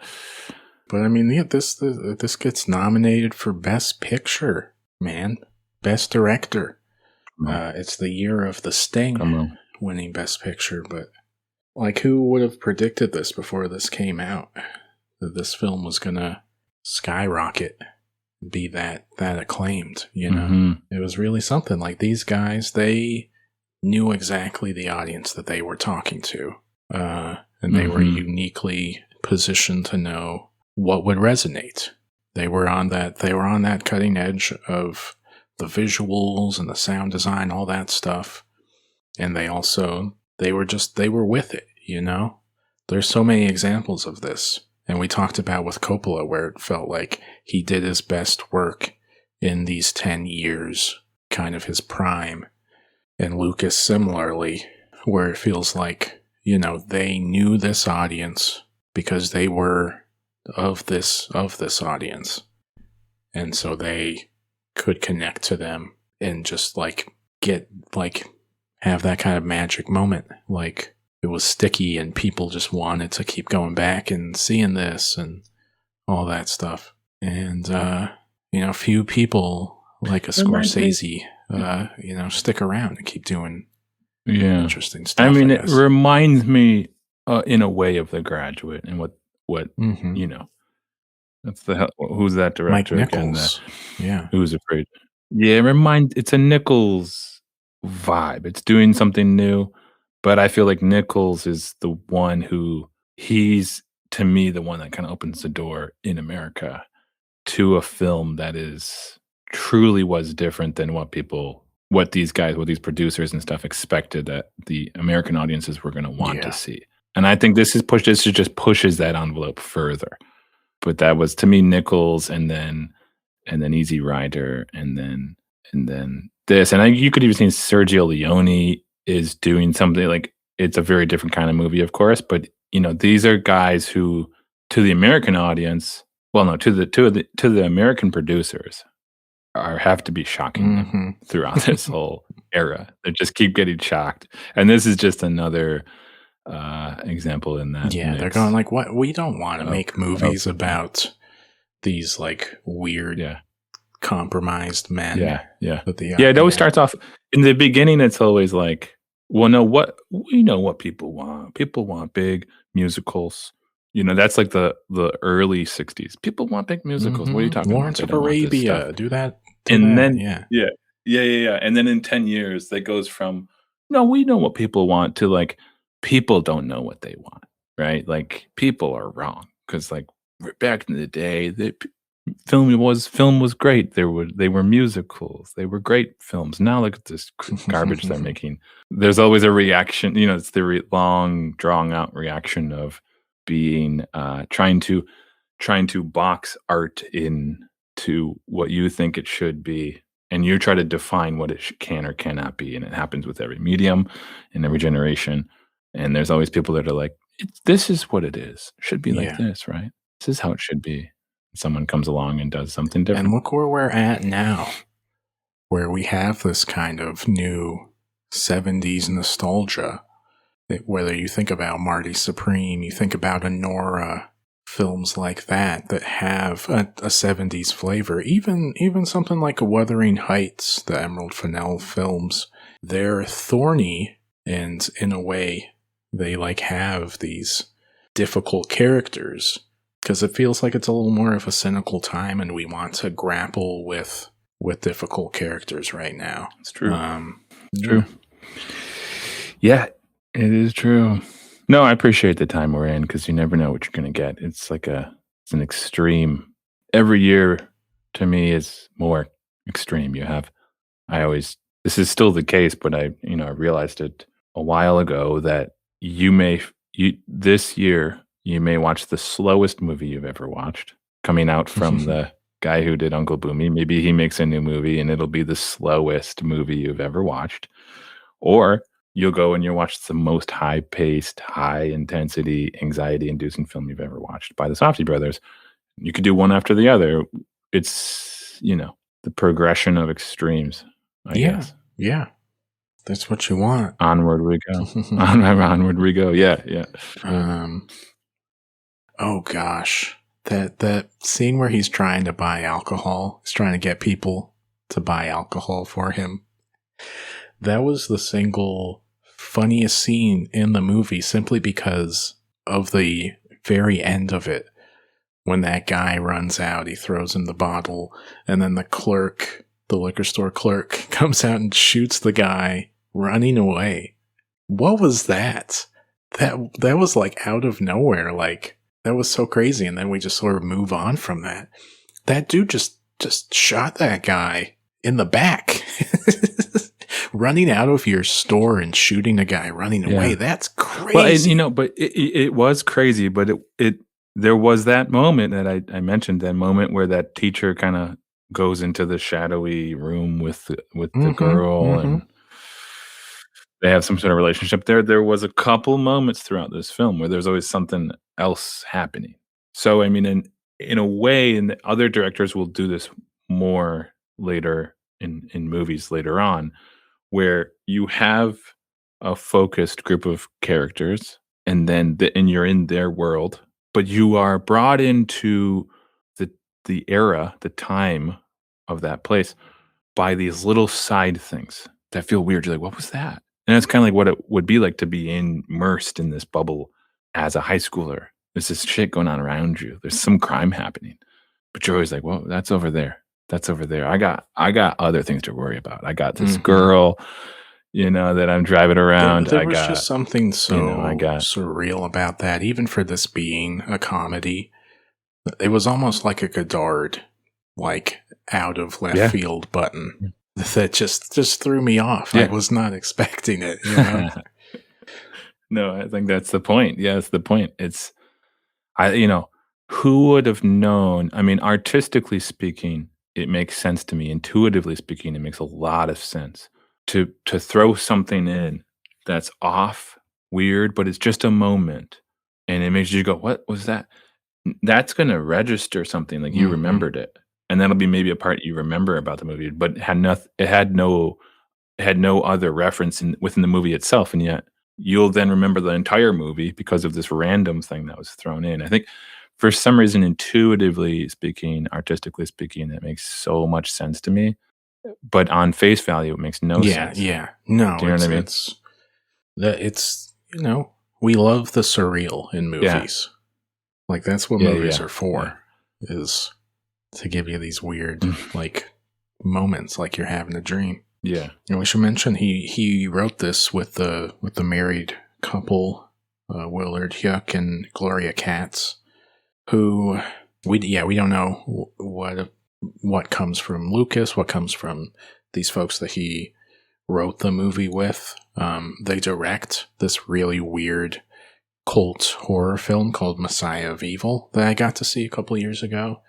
But I mean, yeah, this gets nominated for Best Picture, man. Best Director. It's the year of The Sting Come on. winning Best Picture, but like, who would have predicted this before this came out? That this film was gonna skyrocket, be that acclaimed, you know? Mhm. It was really something. Like, these guys, they knew exactly the audience that they were talking to, and they were Mhm. uniquely positioned to know what would resonate. They were on that cutting edge of the visuals and the sound design, all that stuff. And they were with it, you know? There's so many examples of this. And we talked about with Coppola, where it felt like he did his best work in these 10 years, kind of his prime. And Lucas, similarly, where it feels like, you know, they knew this audience because they were of this audience. And so they could connect to them and just have that kind of magic moment. Like, it was sticky and people just wanted to keep going back and seeing this and all that stuff. And, few people like a Scorsese, stick around and keep doing interesting stuff. I mean, it reminds me in a way of The Graduate and what Mhm. you know. That's who's that Mike director again? Nichols. Yeah. Who's Afraid? Yeah, it's a Nichols vibe. It's doing something new, but I feel like Nichols is the one he's, to me, the one that kind of opens the door in America to a film that truly was different than what these producers and stuff expected that the American audiences were going to want to see. And I think this just pushes that envelope further. But that was, to me, Nichols, and then Easy Rider, and then this. And you could even see Sergio Leone is doing something like, it's a very different kind of movie, of course, but you know, these are guys who, to the American audience, to the American producers, have to be shocking them throughout this whole era. They just keep getting shocked, and this is just another example in that. Yeah, they're going like, what? We don't want to make movies about these like weird, compromised men. Yeah. It always starts off in the beginning. It's always like, well, no, we know what people want. People want big musicals. You know, that's like the early '60s. People want big musicals. What are you talking Lawrence about? of Arabia, do that. Then, and then in 10 years, that goes from, no, we know what people want, to like, people don't know what they want, right? Like, people are wrong, because like, back in the day, film was great. They were musicals. They were great films. Now look at this garbage they're making. There's always a reaction. You know, it's the long, drawn out reaction of being trying to box art into what you think it should be, and you try to define what it can or cannot be. And it happens with every medium and every generation. And there's always people that are like, this is what it is. It should be like this, right? This is how it should be. Someone comes along and does something different. And look where we're at now, where we have this kind of new 70s nostalgia. Whether you think about Marty Supreme, you think about Anora, films like that have a 70s flavor. Even something like Wuthering Heights, the Emerald Fennell films, they're thorny, and in a way, they like have these difficult characters, because it feels like it's a little more of a cynical time, and we want to grapple with difficult characters right now. It's true. It's true. Yeah, it is true. No, I appreciate the time we're in, because you never know what you're going to get. It's like It's an extreme. Every year to me is more extreme. This is still the case, but I realized it a while ago that this year you may watch the slowest movie you've ever watched coming out from the guy who did Uncle Boomy. Maybe he makes a new movie and it'll be the slowest movie you've ever watched. Or you'll go and you'll watch the most high-paced, high-intensity, anxiety-inducing film you've ever watched by the Safdie brothers. You could do one after the other. It's, the progression of extremes, I guess. Yeah. That's what you want. Onward we go. Onward we go. Yeah. Oh gosh. That scene where he's trying to buy alcohol, he's trying to get people to buy alcohol for him. That was the single funniest scene in the movie simply because of the very end of it. When that guy runs out, he throws in the bottle, and then the liquor store clerk, comes out and shoots the guy running away. What was that? That was like out of nowhere. Like, that was so crazy, and then we just sort of move on from that. That dude just shot that guy in the back. Running out of your store and shooting a guy running away. That's crazy. Well, but it was crazy, but there was that moment that I mentioned, that moment where that teacher kind of goes into the shadowy room with the girl and they have some sort of relationship there. There was a couple moments throughout this film where there's always something else happening. So, I mean, in a way, and other directors will do this more later in movies later on, where you have a focused group of characters and then and you're in their world, but you are brought into the era, the time of that place by these little side things that feel weird. You're like, what was that? And that's kind of like what it would be like to be immersed in this bubble as a high schooler. There's this shit going on around you. There's some crime happening, but you're always like, well, that's over there. That's over there. I got other things to worry about. I got this girl, that I'm driving around. There was just something so surreal about that, even for this being a comedy. It was almost like a Godard, like out of left field button that just threw me off. I was not expecting it. No, I think that's the point. Yeah, it's the point. It's, who would have known? I mean, artistically speaking, it makes sense to me. Intuitively speaking, it makes a lot of sense to throw something in that's off, weird, but it's just a moment, and it makes you go, "What was that?" That's going to register something, like you remembered it, and that'll be maybe a part you remember about the movie, but it had no other reference within the movie itself, and yet you'll then remember the entire movie because of this random thing that was thrown in. I think, for some reason, intuitively speaking, artistically speaking, it makes so much sense to me. But on face value, it makes no sense. Yeah. No, do you know what I mean? It's we love the surreal in movies. Like, that's what movies are for, is to give you these weird, like, moments, like you're having a dream. Yeah. And we should mention he wrote this with the married couple, Willard Hyuk and Gloria Katz, who we don't know what comes from Lucas, what comes from these folks that he wrote the movie with. They direct this really weird cult horror film called Messiah of Evil that I got to see a couple years ago.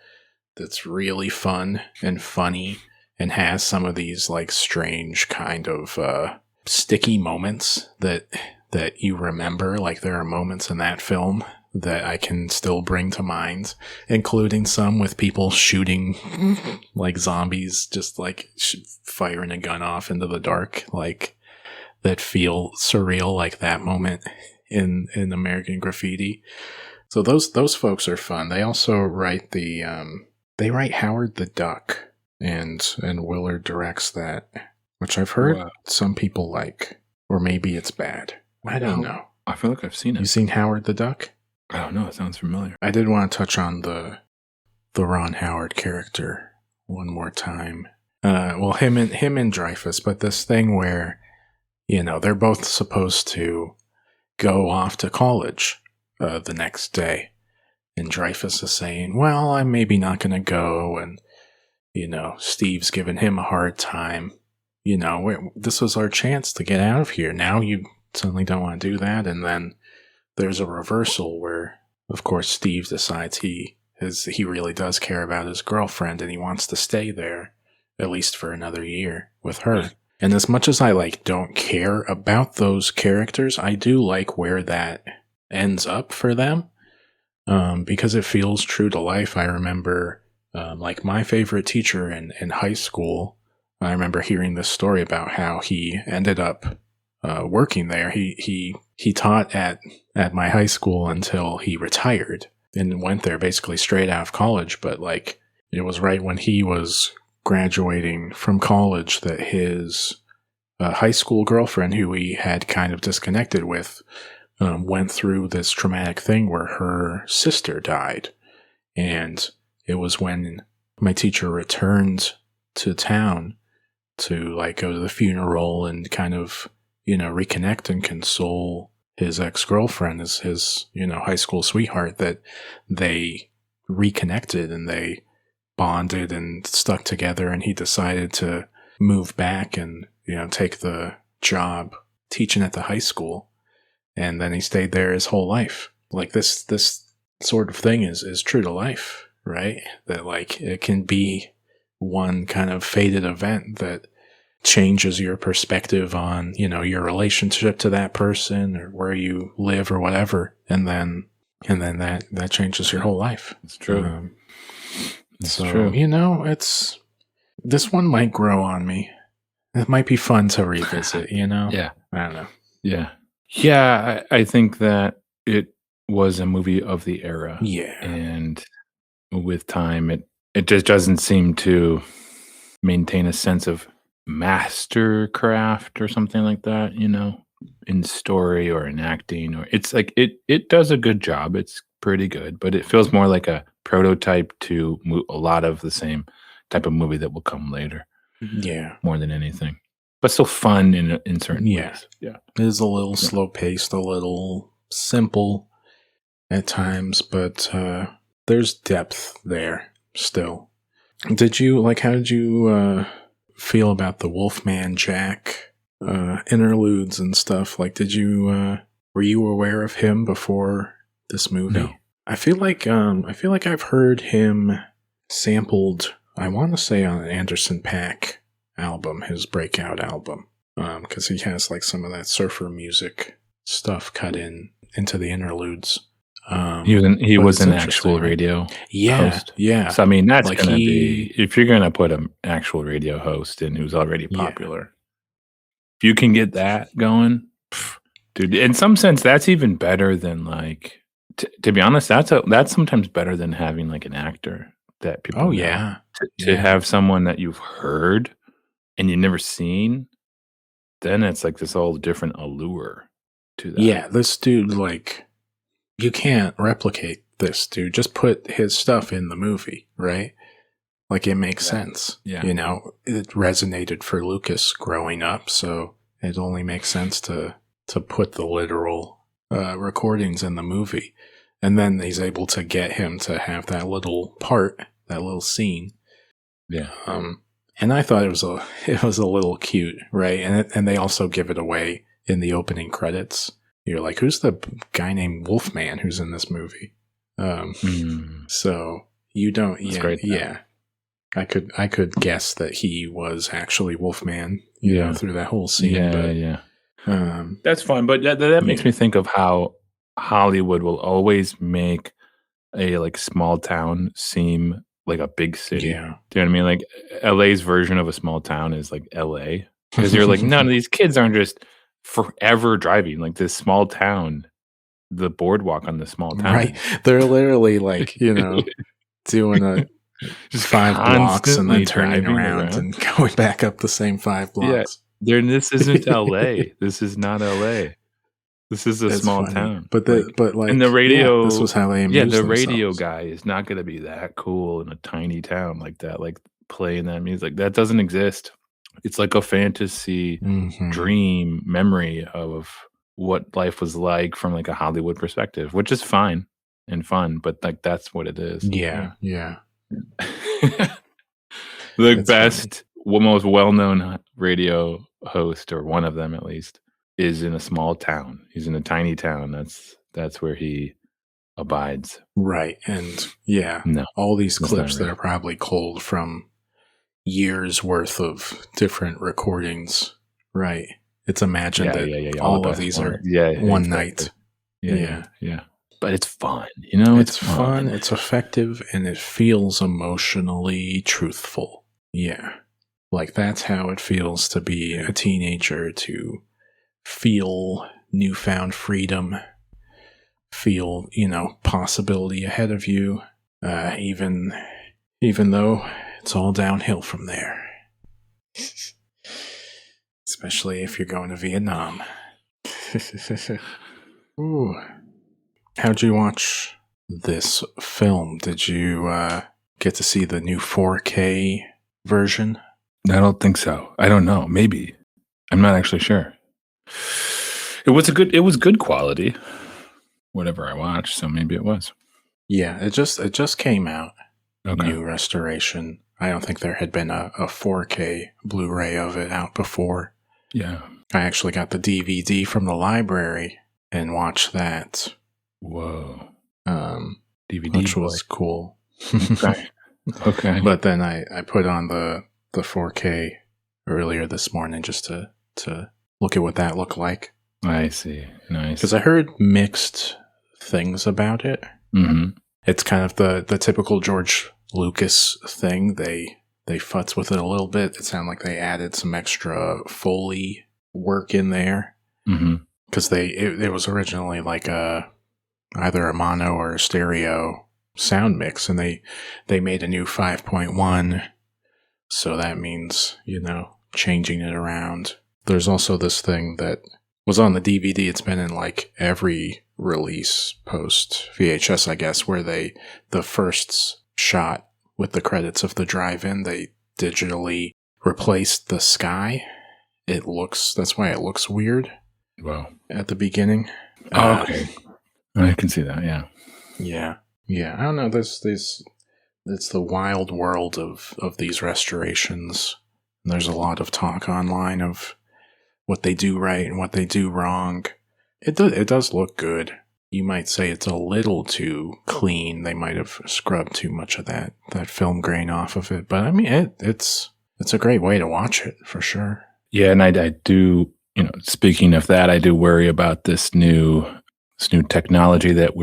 That's really fun and funny and has some of these like strange kind of sticky moments that you remember. Like, there are moments in that film that I can still bring to mind, including some with people shooting like zombies, just like firing a gun off into the dark, like, that feel surreal, like that moment in American Graffiti. So those folks are fun. They also write they write Howard the Duck, and Willard directs that, which I've heard some people like, or maybe it's bad. I don't know. I feel like I've seen it. You seen Howard the Duck? I don't know. It sounds familiar. I did want to touch on the Ron Howard character one more time. Well, him and Dreyfus, but this thing where, they're both supposed to go off to college the next day, and Dreyfus is saying, well, I'm maybe not going to go. And, Steve's giving him a hard time. This was our chance to get out of here. Now you suddenly don't want to do that. And then there's a reversal where, of course, Steve decides he really does care about his girlfriend and he wants to stay there, at least for another year with her. And as much as I don't care about those characters, I do like where that ends up for them, because it feels true to life. I remember, my favorite teacher in high school, I remember hearing this story about how he ended up working there. He taught at my high school until he retired and went there basically straight out of college. But it was right when he was graduating from college that his high school girlfriend, who he had kind of disconnected with, went through this traumatic thing where her sister died. And it was when my teacher returned to town to go to the funeral and kind of, reconnect and console his ex-girlfriend, his high school sweetheart, that they reconnected and they bonded and stuck together. And he decided to move back and, take the job teaching at the high school. And then he stayed there his whole life. This sort of thing is true to life, right? That it can be one kind of fated event that changes your perspective on, your relationship to that person or where you live or whatever. And then that changes your whole life. It's true. It's true. This one might grow on me. It might be fun to revisit, Yeah. I don't know. Yeah. Yeah. I think that it was a movie of the era. Yeah. And with time, it just doesn't seem to maintain a sense of mastercraft or something like that, in story or in acting, or it's it does a good job. It's pretty good, but it feels more like a prototype to a lot of the same type of movie that will come later. Yeah. More than anything. But still fun in certain ways. Yeah. It is a little slow paced, a little simple at times, but there's depth there still. How did you feel about the Wolfman Jack interludes and stuff? Were you aware of him before this movie? No. I feel like I've heard him sampled, I want to say, on an Anderson .Paak album, his breakout album, because he has some of that surfer music stuff cut into the interludes. He was an actual radio host. Yeah. So that's gonna be, if you're gonna put an actual radio host in who's already popular, if you can get that going, dude. In some sense, that's even better than to be honest, that's sometimes better than having an actor that people. Oh know. yeah. To have someone that you've heard and you've never seen, then it's this whole different allure to that. Yeah, this dude, you can't replicate this dude. Just put his stuff in the movie, right? It makes sense. Yeah. It resonated for Lucas growing up, so it only makes sense to put the literal recordings in the movie. And then he's able to get him to have that little part, that little scene. Yeah. And I thought it was a little cute, right? And they also give it away in the opening credits. You're like, who's the guy named Wolfman who's in this movie? So you don't. That's yeah, great, yeah. I could guess that he was actually Wolfman. Through that whole scene. Yeah. That's fine, but that makes me think of how Hollywood will always make a small town seem like a big city. Yeah. Do you know what I mean? LA's version of a small town is LA, because you're no, these kids aren't just forever driving this small town, the boardwalk on the small town. Right. They're literally doing a just 5 blocks and then turning around and going back up the same 5 blocks. Yeah. This isn't LA. This is not LA. This is a small town. But and the radio, this was how they amused the themselves. radio guy is not going to be that cool in a tiny town like that, playing that music. That doesn't exist. It's a fantasy dream memory of what life was like from a Hollywood perspective, which is fine. and fun, but like that's what it is. Yeah. The It's best, most well-known radio host, or one of them at least, is in a small town. He's in a tiny town. That's where he abides. Right. And yeah, No, all these that's clips not that right. are probably culled from years worth of different recordings. Right. It's imagined that all of these are one night. Yeah. But it's fun. You know, It's fun, it's effective, and it feels emotionally truthful. Yeah. Like that's how it feels to be a teenager, to feel newfound freedom, feel, possibility ahead of you, even though it's all downhill from there. Especially if you're going to Vietnam. Ooh. How'd you watch this film? Did you get to see the new 4K version? I don't think so. I don't know. Maybe. I'm not actually sure. It was good quality, whatever I watched, so maybe it was. Yeah, it just came out. Okay. New restoration. I don't think there had been a 4K Blu-ray of it out before. Yeah. I actually got the DVD from the library and watched that. Whoa. DVD, which was cool. Okay. But then I put on the 4K earlier this morning just to look at what that looked like. I see. Nice. Because I heard mixed things about it. Mm-hmm. It's kind of the typical George Lucas thing. They futz with it a little bit. It sounded like they added some extra Foley work in there. Mm-hmm. Because it was originally like either a mono or a stereo sound mix, and they made a new 5.1, so that means, changing it around. There's also this thing that was on the DVD. It's been in like every release post VHS, I guess, where the first shot with the credits of the drive-in, they digitally replaced the sky. That's why it looks weird. Wow. At the beginning. Okay. I can see that, yeah. Yeah. I don't know. It's the wild world of these restorations. There's a lot of talk online of what they do right and what they do wrong. It does look good. You might say it's a little too clean. They might have scrubbed too much of that film grain off of it. But I mean, it's a great way to watch it for sure. Yeah, and I do, speaking of that, I do worry about this new technology that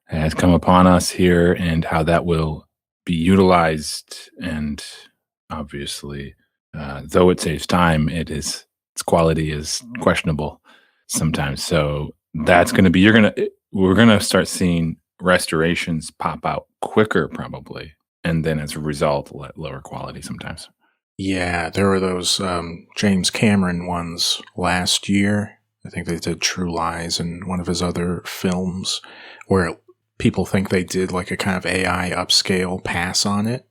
has come upon us here, and how that will be utilized. And obviously, though it saves time, its quality is questionable sometimes. So that's going to be, we're going to start seeing restorations pop out quicker probably. And then as a result, lower quality sometimes. Yeah, there were those James Cameron ones last year. I think they did True Lies and one of his other films where people think they did like a kind of AI upscale pass on it,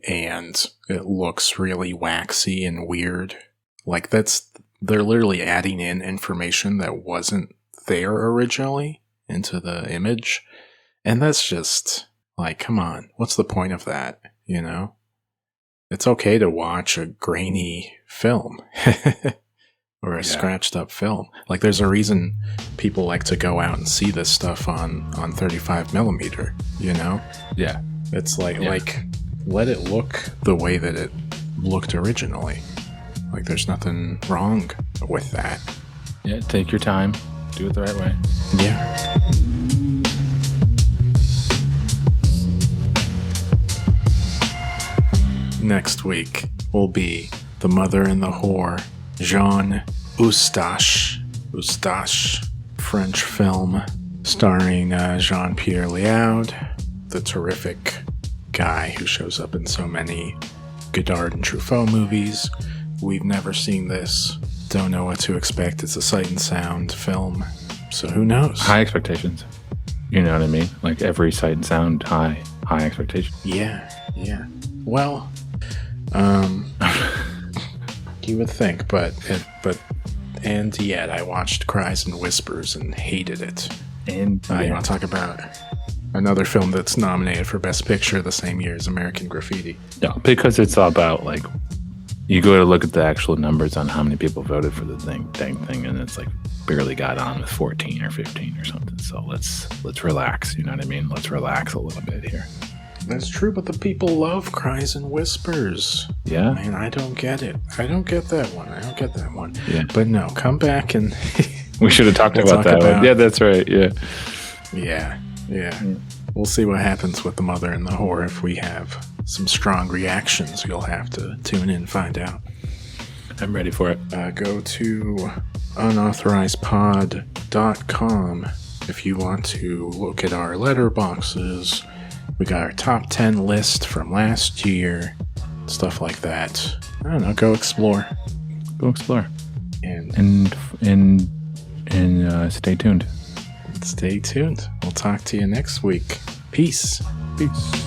and it looks really waxy and weird. Like they're literally adding in information that wasn't there originally into the image. And that's just like, come on, what's the point of that? It's okay to watch a grainy film or a scratched up film. Like there's a reason people like to go out and see this stuff on 35 millimeter, Yeah. It's like let it look the way that it looked originally. Like there's nothing wrong with that. Yeah, take your time. Do it the right way. Yeah. Next week will be The Mother and the Whore, Jean Eustache, French film starring Jean-Pierre Léaud, the terrific guy who shows up in so many Godard and Truffaut movies. We've never seen this. Don't know what to expect. It's a Sight and Sound film, so who knows? High expectations. You know what I mean? Like every Sight and Sound, high expectations. Yeah. Well, you would think, but yet I watched Cries and Whispers and hated it. And you want to talk about Another film that's nominated for Best Picture the same year as American Graffiti. No, because it's all about like you go to look at the actual numbers on how many people voted for the dang thing, and it's like barely got on with 14 or 15 or something. So let's relax. You know what I mean? Let's relax a little bit here. That's true, but the people love Cries and Whispers. Yeah. Man, I don't get it. I don't get that one. Yeah. But no, come back and... We should have talked about that one. Yeah, that's right. Yeah. Yeah. We'll see what happens with The Mother and the Whore. If we have some strong reactions, you'll have to tune in and find out. I'm ready for it. Go to unauthorizedpod.com if you want to look at our letterboxes. We got our top 10 list from last year, stuff like that. I don't know, go explore. Go explore. And stay tuned. Stay tuned. We'll talk to you next week. Peace. Peace.